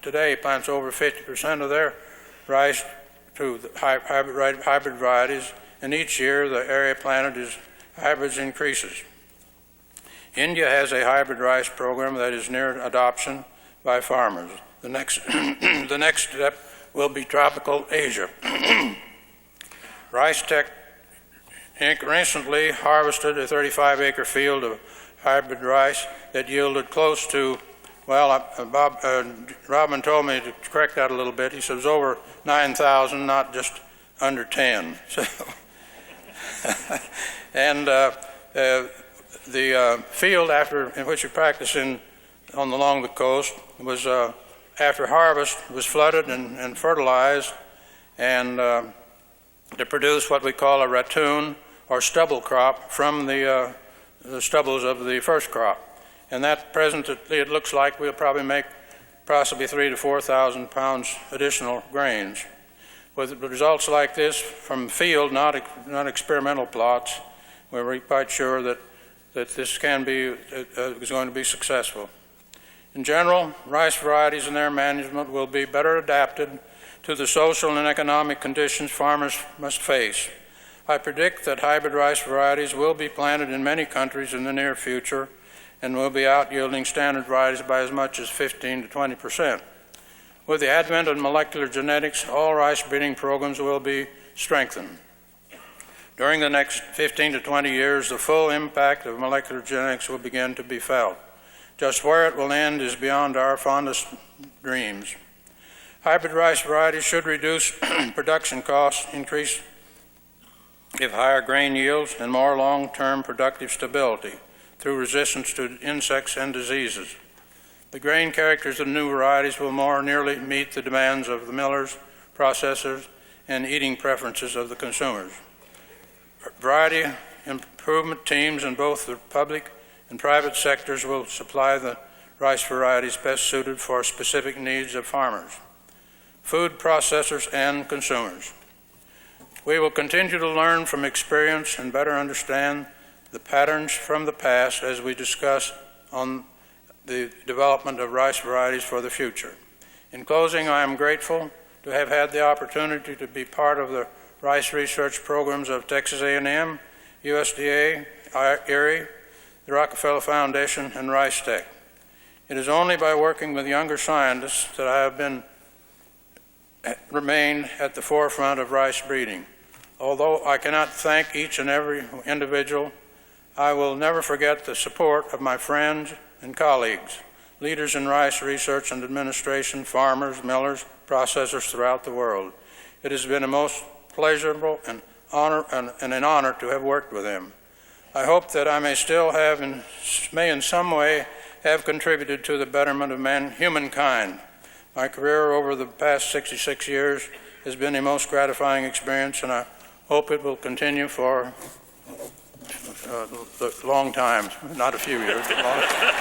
[SPEAKER 12] today plants over 50% of their rice to hybrid varieties, and each year the area planted as hybrids increases. India has a hybrid rice program that is near adoption by farmers. The next step will be tropical Asia. Rice Tech Inc. recently harvested a 35-acre field of hybrid rice that yielded close to, well, Robin told me to correct that a little bit. He said it was over 9,000, not just under 10. So, and the field in which we practice along the coast was, after harvest, was flooded and fertilized, and to produce what we call a ratoon or stubble crop from the stubbles of the first crop. And that presently it looks like we'll probably make possibly 3,000 to 4,000 pounds additional grains. With results like this from field, not experimental plots, we're quite sure that this is going to be successful. In general, rice varieties and their management will be better adapted to the social and economic conditions farmers must face. I predict that hybrid rice varieties will be planted in many countries in the near future and will be out-yielding standard varieties by as much as 15 to 20%. With the advent of molecular genetics, all rice breeding programs will be strengthened. During the next 15 to 20 years, the full impact of molecular genetics will begin to be felt. Just where it will end is beyond our fondest dreams. Hybrid rice varieties should reduce production costs, increase, give higher grain yields, and more long-term productive stability through resistance to insects and diseases. The grain characters of new varieties will more nearly meet the demands of the millers, processors, and eating preferences of the consumers. Variety improvement teams in both the public and private sectors will supply the rice varieties best suited for specific needs of farmers, food processors, and consumers. We will continue to learn from experience and better understand the patterns from the past as we discuss on the development of rice varieties for the future. In closing, I am grateful to have had the opportunity to be part of the rice research programs of Texas A&M, USDA, IRRI, the Rockefeller Foundation, and Rice Tech. It is only by working with younger scientists that I have remained at the forefront of rice breeding. Although I cannot thank each and every individual, I will never forget the support of my friends and colleagues, leaders in rice research and administration, farmers, millers, processors throughout the world. It has been a most pleasurable and an honor to have worked with them. I hope that I may still have may in some way have contributed to the betterment of humankind. My career over the past 66 years has been a most gratifying experience, and I hope it will continue for a long time, not a few years, but long time.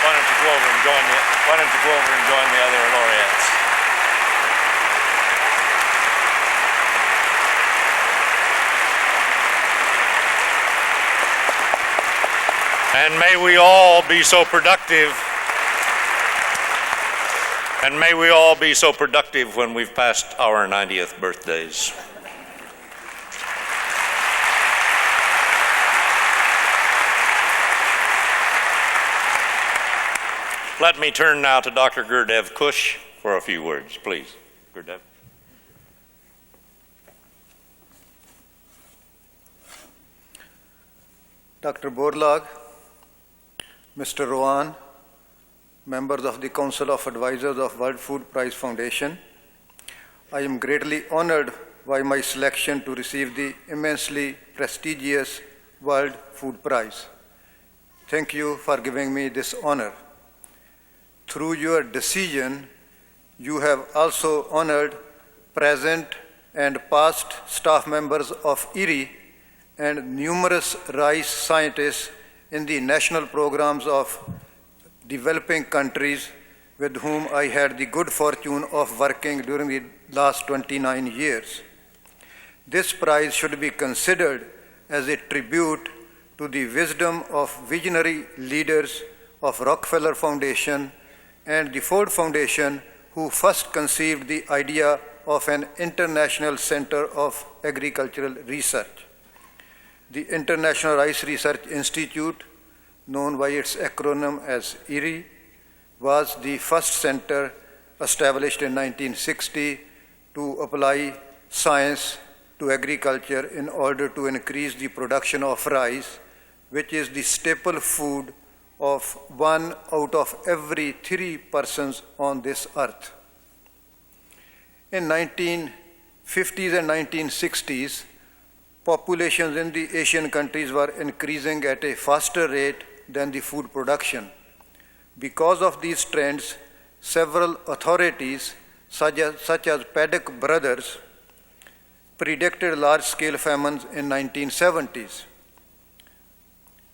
[SPEAKER 8] Why don't you go over and join the other laureates? And may we all be so productive. And may we all be so productive when we've passed our 90th birthdays. Let me turn now to Dr. Gurdev Kush for a few words, please. Gurdev.
[SPEAKER 11] Dr. Borlaug, Mr. Rowan, members of the Council of Advisors of World Food Prize Foundation, I am greatly honored by my selection to receive the immensely prestigious World Food Prize. Thank you for giving me this honor. Through your decision, you have also honored present and past staff members of IRRI and numerous rice scientists in the national programs of developing countries with whom I had the good fortune of working during the last 29 years. This prize should be considered as a tribute to the wisdom of visionary leaders of Rockefeller Foundation and the Ford Foundation, who first conceived the idea of an international center of agricultural research. The International Rice Research Institute, known by its acronym as IRRI, was the first center established in 1960 to apply science to agriculture in order to increase the production of rice, which is the staple food of 1 out of every 3 persons on this earth. In 1950s and 1960s, populations in the Asian countries were increasing at a faster rate than the food production. Because of these trends, several authorities, such as Paddock Brothers, predicted large-scale famines in 1970s.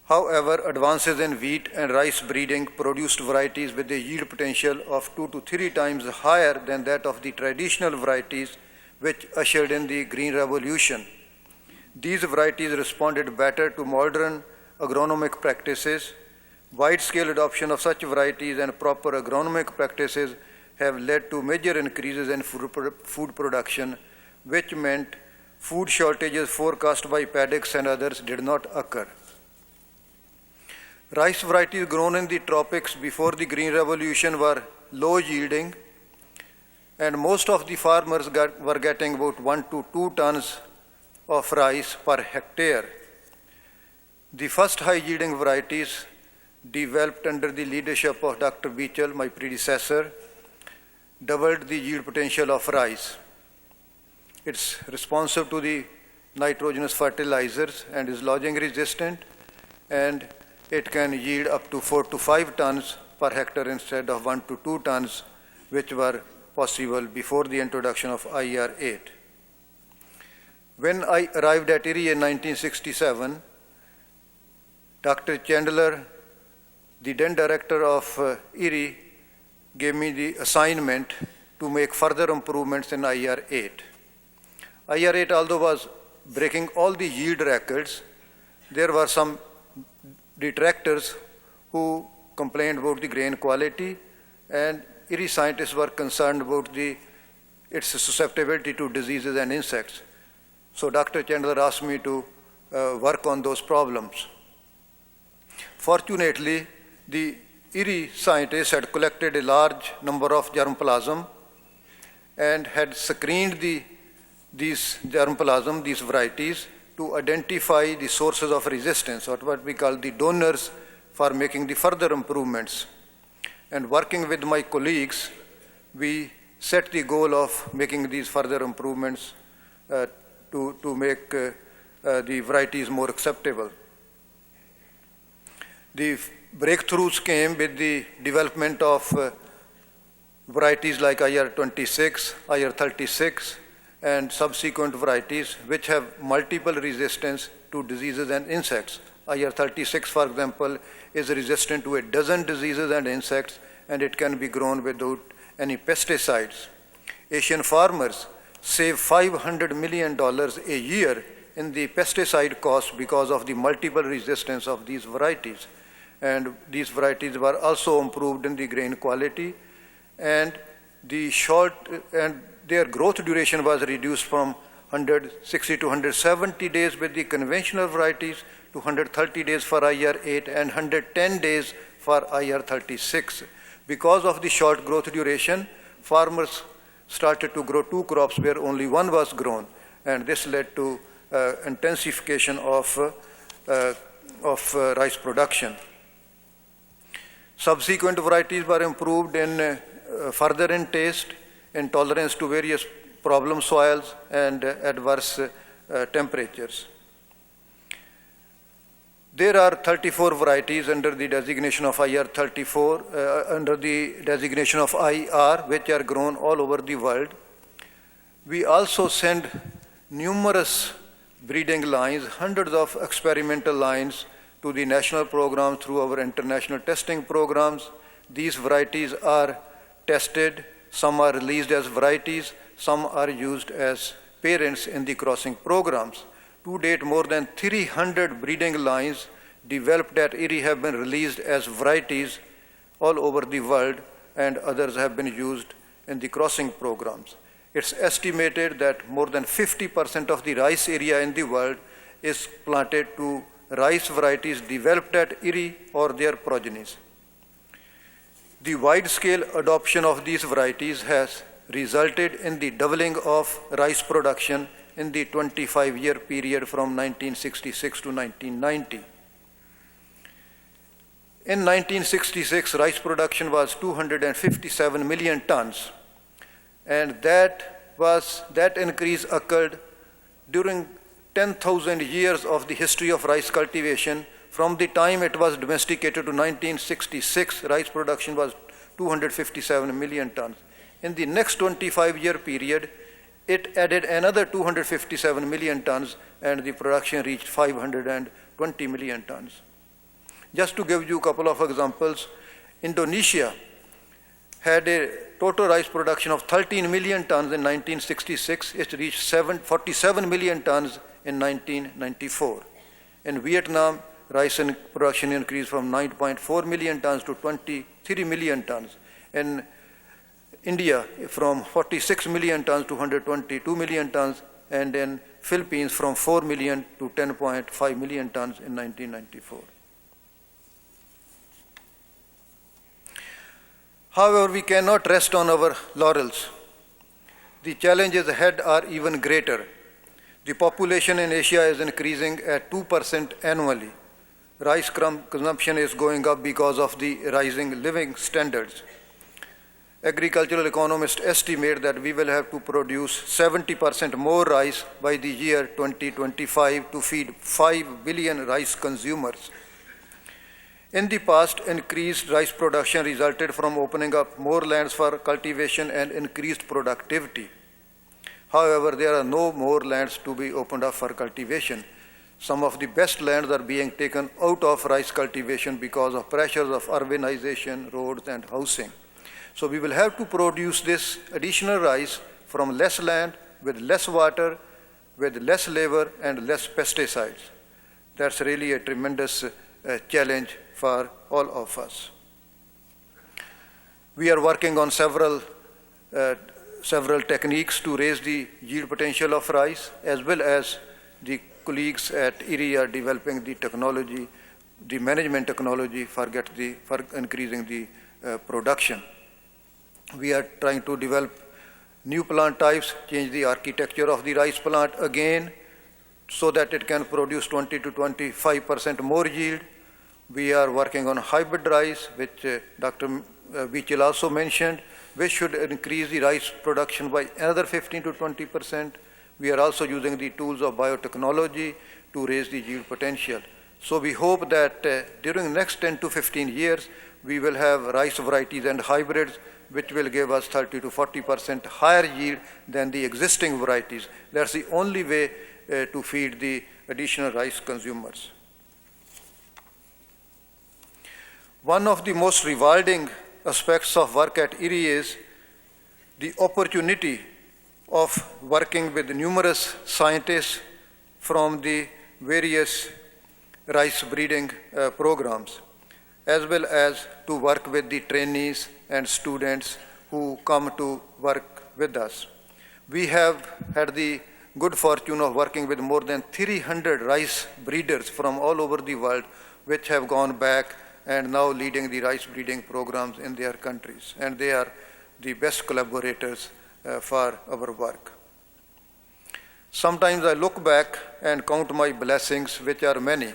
[SPEAKER 11] However, advances in wheat and rice breeding produced varieties with a yield potential of 2 to 3 times higher than that of the traditional varieties which ushered in the Green Revolution. These varieties responded better to modern agronomic practices. Wide-scale adoption of such varieties and proper agronomic practices have led to major increases in food production, which meant food shortages forecast by Paddocks and others did not occur. Rice varieties grown in the tropics before the Green Revolution were low yielding, and most of the farmers were getting about 1 to 2 tons of rice per hectare. The first high-yielding varieties developed under the leadership of Dr. Beechell, my predecessor, doubled the yield potential of rice. It's responsive to the nitrogenous fertilizers and is lodging resistant, and it can yield up to 4 to 5 tons per hectare instead of 1 to 2 tons, which were possible before the introduction of IR 8. When I arrived at Erie in 1967, Dr. Chandler, the then director of Erie, gave me the assignment to make further improvements in IR 8. IR 8, although was breaking all the yield records, there were some detractors who complained about the grain quality, and Erie scientists were concerned about its susceptibility to diseases and insects. So Dr. Chandler asked me to work on those problems. Fortunately, the Erie scientists had collected a large number of germplasm and had screened these germplasm, these varieties, to identify the sources of resistance, or what we call the donors, for making the further improvements. And working with my colleagues, we set the goal of making these further improvements to make the varieties more acceptable. The breakthroughs came with the development of varieties like IR26, IR36, and subsequent varieties which have multiple resistance to diseases and insects. IR36, for example, is resistant to a dozen diseases and insects, and it can be grown without any pesticides. Asian farmers save $500 million a year in the pesticide costs because of the multiple resistance of these varieties. And these varieties were also improved in the grain quality, and their growth duration was reduced from 160 to 170 days with the conventional varieties to 130 days for IR8 and 110 days for IR36. Because of the short growth duration, farmers started to grow 2 crops where only 1 was grown, and this led to intensification of rice production. Subsequent varieties were improved in further in taste, in tolerance to various problem soils and adverse temperatures. There are 34 varieties under the designation of IR34, under the designation of IR, which are grown all over the world. We also send numerous breeding lines, hundreds of experimental lines, to the national program through our international testing programs. These varieties are tested, some are released as varieties, some are used as parents in the crossing programs. To date, more than 300 breeding lines developed at Erie have been released as varieties all over the world, and others have been used in the crossing programs. It's estimated that more than 50% of the rice area in the world is planted to rice varieties developed at Erie or their progenies. The wide-scale adoption of these varieties has resulted in the doubling of rice production in the 25-year period from 1966 to 1990. In 1966, rice production was 257 million tons, and that increase occurred during 10,000 years of the history of rice cultivation. From the time it was domesticated to 1966, rice production was 257 million tons. In the next 25-year period, it added another 257 million tons, and the production reached 520 million tons. Just to give you a couple of examples, Indonesia had a total rice production of 13 million tons in 1966. It reached 47 million tons in 1994. In Vietnam, rice production increased from 9.4 million tons to 23 million tons. In India, from 46 million tons to 122 million tons, and in Philippines, from 4 million to 10.5 million tons in 1994. However, we cannot rest on our laurels. The challenges ahead are even greater. The population in Asia is increasing at 2% annually. Rice consumption is going up because of the rising living standards. Agricultural economists estimate that we will have to produce 70% more rice by the year 2025 to feed 5 billion rice consumers. In the past, increased rice production resulted from opening up more lands for cultivation and increased productivity. However, there are no more lands to be opened up for cultivation. Some of the best lands are being taken out of rice cultivation because of pressures of urbanization, roads, and housing. So we will have to produce this additional rice from less land, with less water, with less labor, and less pesticides. That's really a tremendous challenge for all of us. We are working on several techniques to raise the yield potential of rice, as well as the colleagues at IRRI are developing the technology, the management technology for increasing the production. We are trying to develop new plant types, change the architecture of the rice plant again, so that it can produce 20 to 25% more yield. We are working on hybrid rice, which Dr. Beechel also mentioned, which should increase the rice production by another 15 to 20%. We are also using the tools of biotechnology to raise the yield potential. So we hope that during the next 10 to 15 years, we will have rice varieties and hybrids which will give us 30 to 40% higher yield than the existing varieties. That's the only way to feed the additional rice consumers. One of the most rewarding aspects of work at IRRI is the opportunity of working with numerous scientists from the various rice breeding programs, as well as to work with the trainees and students who come to work with us. We have had the good fortune of working with more than 300 rice breeders from all over the world, which have gone back and now leading the rice breeding programs in their countries. And they are the best collaborators for our work. Sometimes I look back and count my blessings, which are many.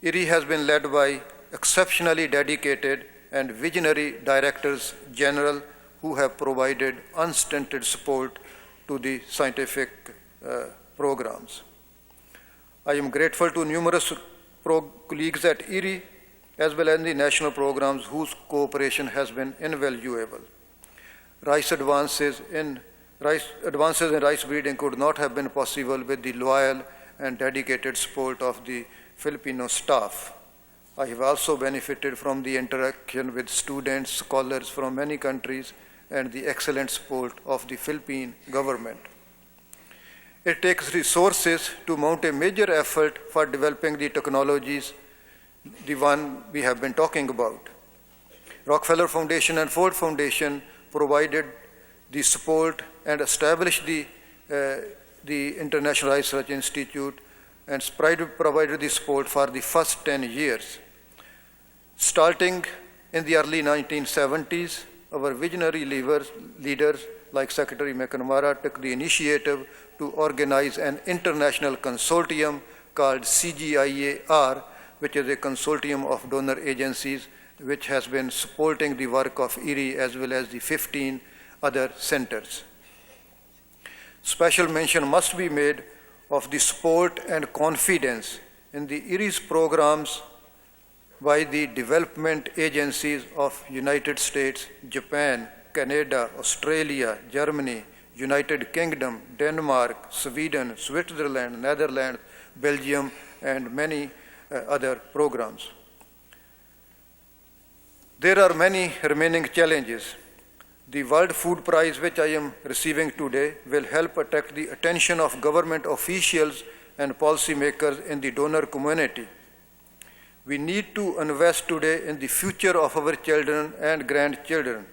[SPEAKER 11] IRRI has been led by exceptionally dedicated and visionary directors general who have provided unstinted support to the scientific programs. I am grateful to numerous colleagues at IRRI as well as the national programs whose cooperation has been invaluable. Advances in rice breeding could not have been possible with the loyal and dedicated support of the Filipino staff. I have also benefited from the interaction with students, scholars from many countries, and the excellent support of the Philippine government. It takes resources to mount a major effort for developing the technologies, the one we have been talking about. Rockefeller Foundation and Ford Foundation provided the support and established the International Rice Research Institute and provided the support for the first 10 years. Starting In the early 1970s, our visionary leaders like Secretary McNamara took the initiative to organize an international consortium called CGIAR, which is a consortium of donor agencies which has been supporting the work of IRRI as well as the 15 other centers. Special mention must be made of the support and confidence in the IRRI's programs by the development agencies of United States, Japan, Canada, Australia, Germany, United Kingdom, Denmark, Sweden, Switzerland, Netherlands, Belgium, and many other programs. There are many remaining challenges. The World Food Prize, which I am receiving today, will help attract the attention of government officials and policymakers in the donor community. We need to invest today in the future of our children and grandchildren.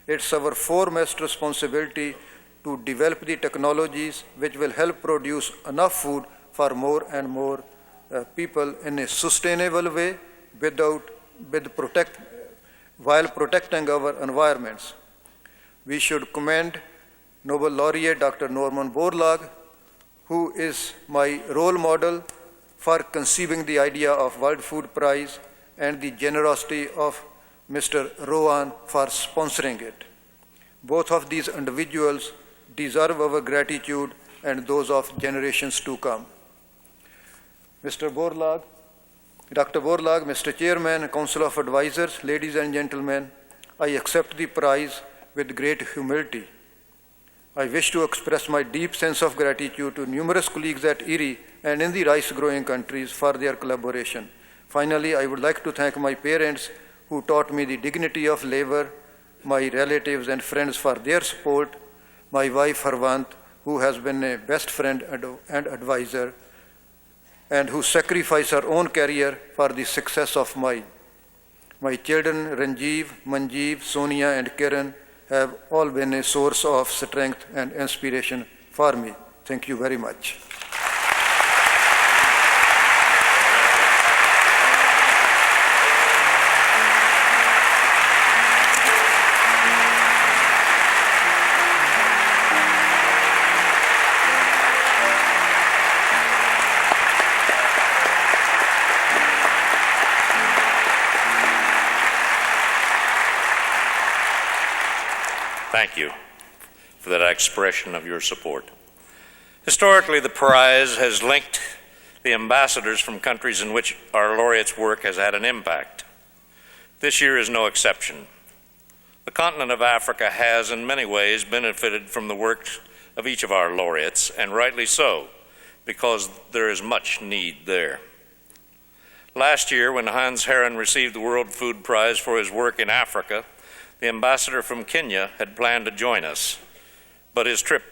[SPEAKER 11] It's our foremost responsibility to develop the technologies which will help produce enough food for more and more people in a sustainable way while protecting our environments. We should commend Nobel laureate Dr. Norman Borlaug, who is my role model for conceiving the idea of World Food Prize, and the generosity of Mr. Rowan for sponsoring it. Both of these individuals deserve our gratitude and those of generations to come. Mr. Borlaug, Dr. Borlaug, Mr. Chairman, Council of Advisors, ladies and gentlemen, I accept the prize with great humility. I wish to express my deep sense of gratitude to numerous colleagues at IRRI and in the rice-growing countries for their collaboration. Finally, I would like to thank my parents who taught me the dignity of labor, my relatives and friends for their support, my wife Harvant, who has been a best friend and advisor, and who sacrificed her own career for the success of mine. My children, Ranjeev, Manjeev, Sonia, and Kiran, have all been a source of strength and inspiration for me. Thank you very much.
[SPEAKER 8] Thank you for that expression of your support. Historically, the prize has linked the ambassadors from countries in which our laureates' work has had an impact. This year is no exception. The continent of Africa has, in many ways, benefited from the work of each of our laureates, and rightly so, because there is much need there. Last year, when Hans Herren received the World Food Prize for his work in Africa, the ambassador from Kenya had planned to join us, but his trip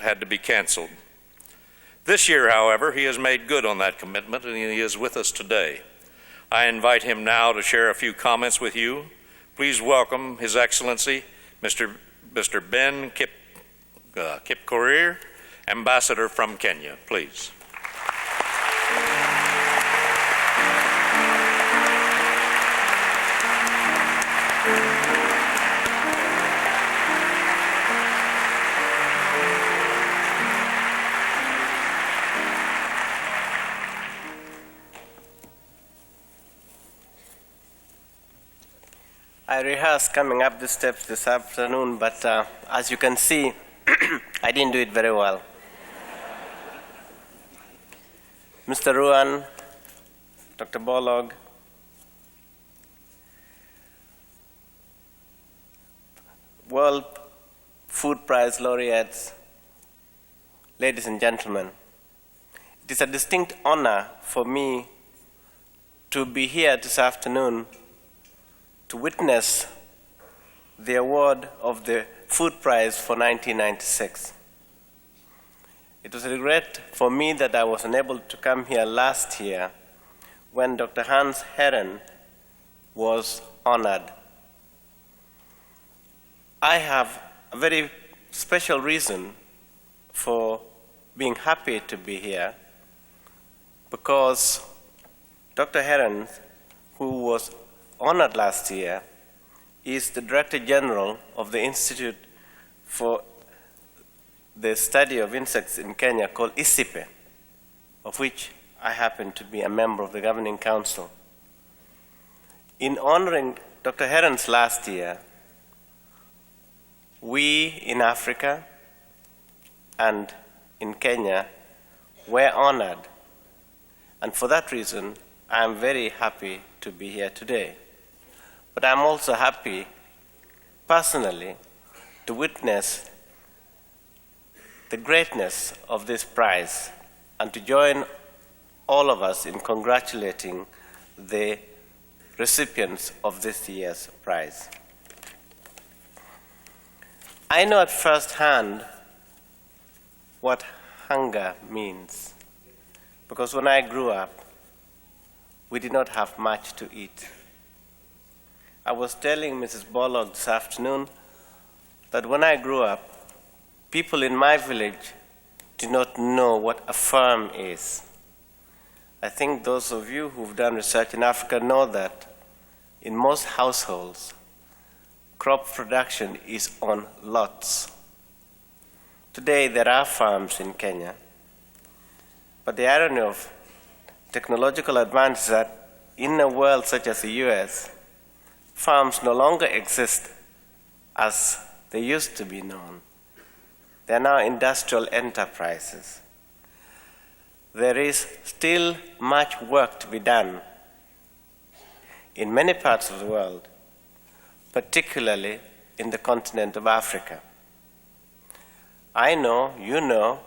[SPEAKER 8] had to be canceled. This year, however, he has made good on that commitment, and he is with us today. I invite him now to share a few comments with you. Please welcome His Excellency, Mr. Ben Kipkorir, Ambassador from Kenya, please.
[SPEAKER 13] I rehearsed coming up the steps this afternoon, but as you can see, I didn't do it very well. Mr. Rowan, Dr. Borlaug, World Food Prize laureates, ladies and gentlemen, it is a distinct honor for me to be here this afternoon to witness the award of the Food Prize for 1996. It was a regret for me that I was unable to come here last year when Dr. Hans Herren was honored. I have a very special reason for being happy to be here, because Dr. Herren, who was honored last year is the Director General of the Institute for the Study of Insects in Kenya called ISIPE, of which I happen to be a member of the Governing Council. In honoring Dr. Herons last year, we in Africa and in Kenya were honored. And for that reason, I am very happy to be here today. But I'm also happy personally to witness the greatness of this prize and to join all of us in congratulating the recipients of this year's prize. I know at first hand what hunger means, because when I grew up, we did not have much to eat. I was telling Mrs. Bollock this afternoon that when I grew up, people in my village did not know what a farm is. I think those of you who've done research in Africa know that in most households, crop production is on lots. Today, there are farms in Kenya, but the irony of technological advance is that in a world such as the US, farms no longer exist as they used to be known. They are now industrial enterprises. There is still much work to be done in many parts of the world, particularly in the continent of Africa. I know, you know,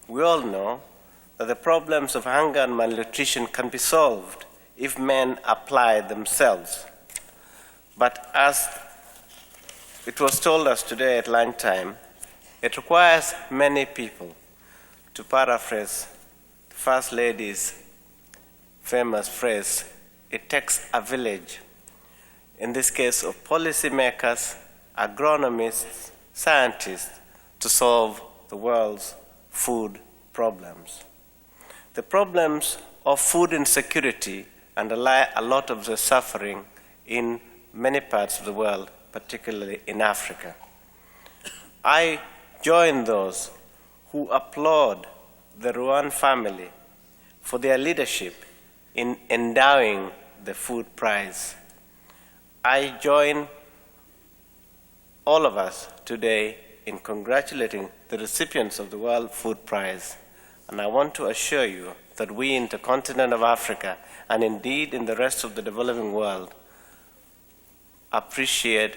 [SPEAKER 13] we all know that the problems of hunger and malnutrition can be solved if men apply themselves. But as it was told us today at lunchtime, it requires many people. To paraphrase the First Lady's famous phrase, it takes a village. In this case of policymakers, agronomists, scientists, to solve the world's food problems. The problems of food insecurity underlie a lot of the suffering in many parts of the world, particularly in Africa. I join those who applaud the Ruan family for their leadership in endowing the food prize. I join all of us today in congratulating the recipients of the World Food Prize, and I want to assure you that we in the continent of Africa, and indeed in the rest of the developing world, appreciate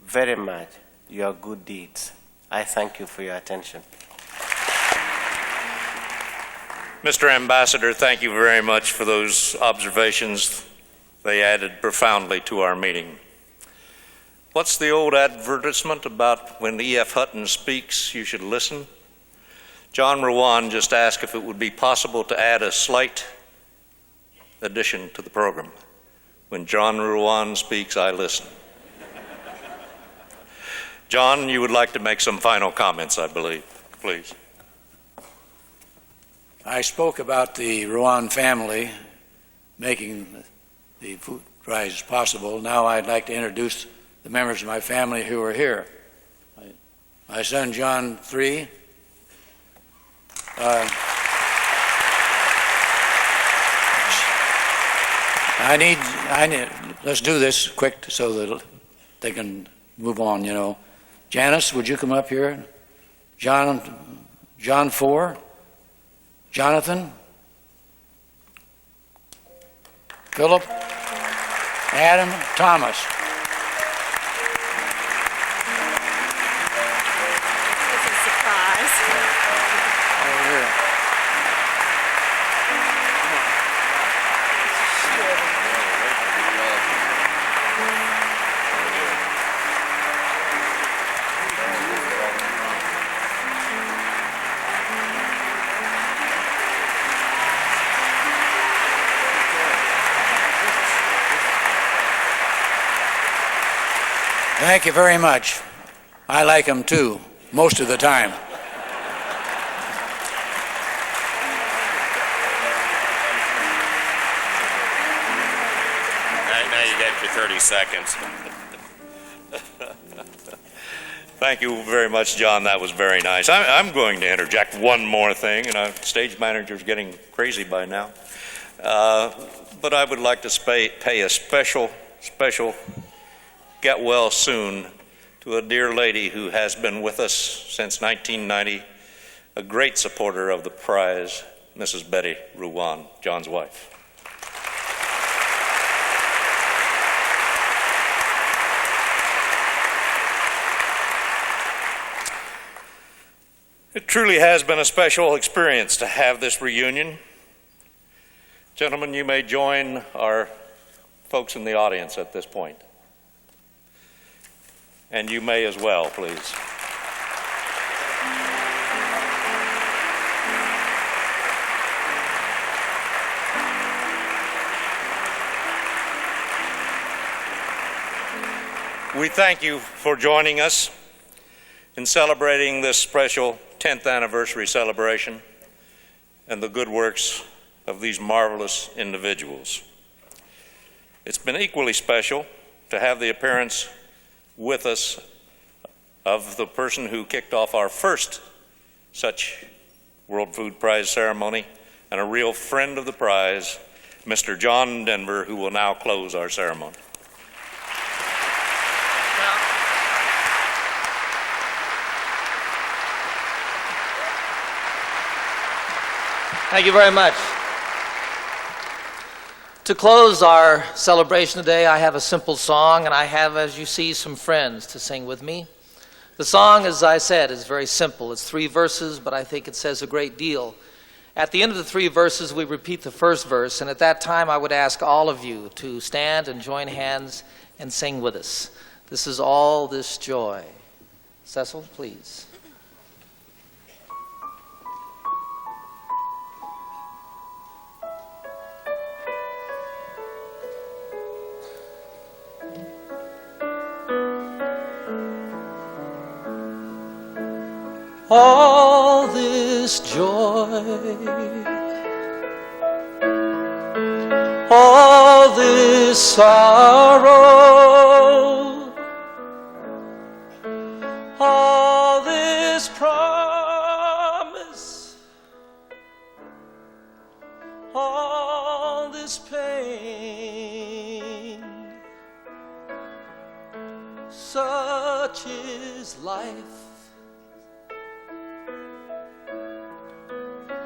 [SPEAKER 13] very much your good deeds. I thank you for your attention.
[SPEAKER 8] Mr. Ambassador, thank you very much for those observations. They added profoundly to our meeting. What's the old advertisement about when E.F. Hutton speaks, you should listen? John Ruan just asked if it would be possible to add a slight addition to the program. When John Ruan speaks, I listen. John, you would like to make some final comments, I believe. Please.
[SPEAKER 7] I spoke about the Ruan family making the food prize possible. Now I'd like to introduce the members of my family who are here. My son John III, let's do this quick so that they can move on, you know. Janice, would you come up here? John IV, Jonathan, Philip, Adam, Thomas. Thank you very much. I like them too, most of the time.
[SPEAKER 2] Now you
[SPEAKER 8] get your 30 seconds. Thank you very much, John. That was very nice. I'm going to interject one more thing, and our stage manager's getting crazy by now. But I would like to pay a special get well soon to a dear lady who has been with us since 1990, a great supporter of the prize, Mrs. Betty Ruwan, John's wife. It truly has been a special experience to have this reunion. Gentlemen, you may join our folks in the audience at this point. And you may as well, please. We thank you for joining us in celebrating this special 10th anniversary celebration and the good works of these marvelous individuals. It's been equally special to have the appearance with us of the person who kicked off our first such World Food Prize ceremony and a real friend of the prize, Mr. John Denver, who will now close our ceremony.
[SPEAKER 3] Thank you very much. To close our celebration today, I have a simple song, and I have, as you see, some friends to sing with me. The song, as I said, is very simple. It's 3 verses, but I think it says a great deal. At the end of the 3 verses, we repeat the first verse, and at that time I would ask all of you to stand and join hands and sing with us. This is All This Joy. Cecil, please. All this joy, all this sorrow, all this promise, all this pain, such is life.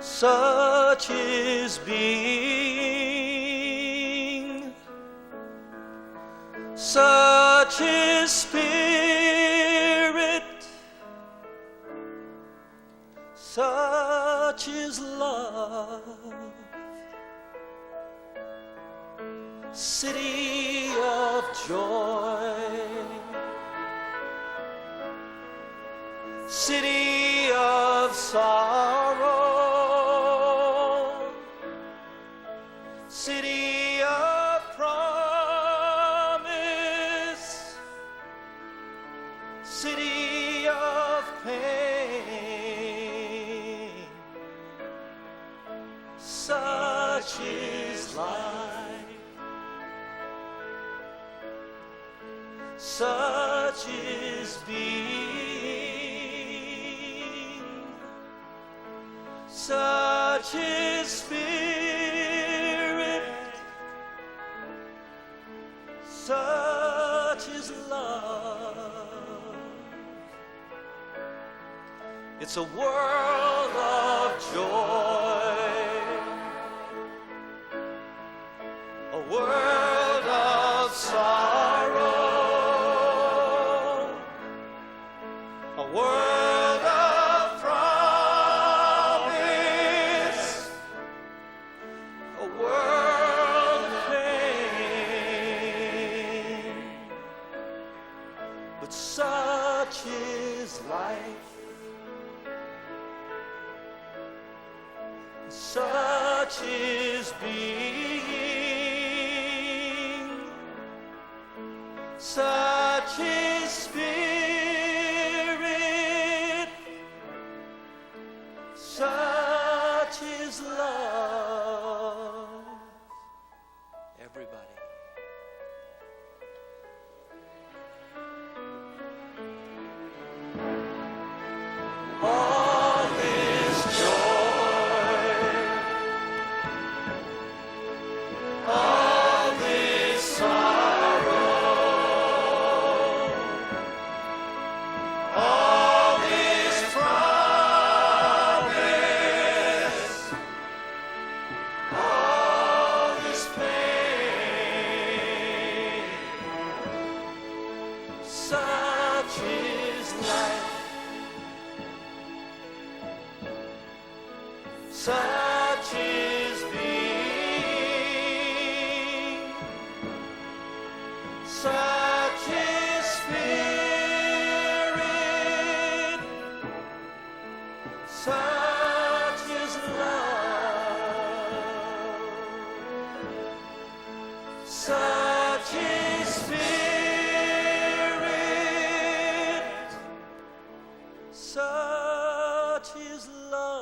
[SPEAKER 3] Such is being, such is spirit, such is love. City of joy, city of sorrow, city of promise, city of pain, such is life, such is being, such is spirit, such is love. It's a world of joy, a world of sorrow, a world of promise, a world of pain. But such is life, such is being, such is spirit, such is love. Everybody. such is being, such is spirit, such is love, such is spirit, such is love.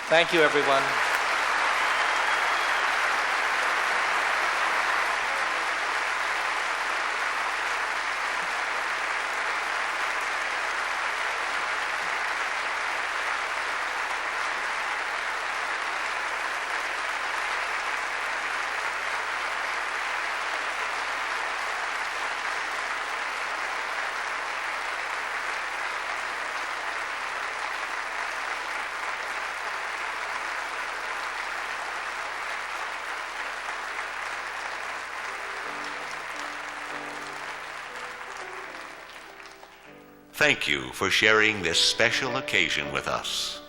[SPEAKER 10] Thank you, everyone.
[SPEAKER 1] Thank you for sharing this special occasion with us.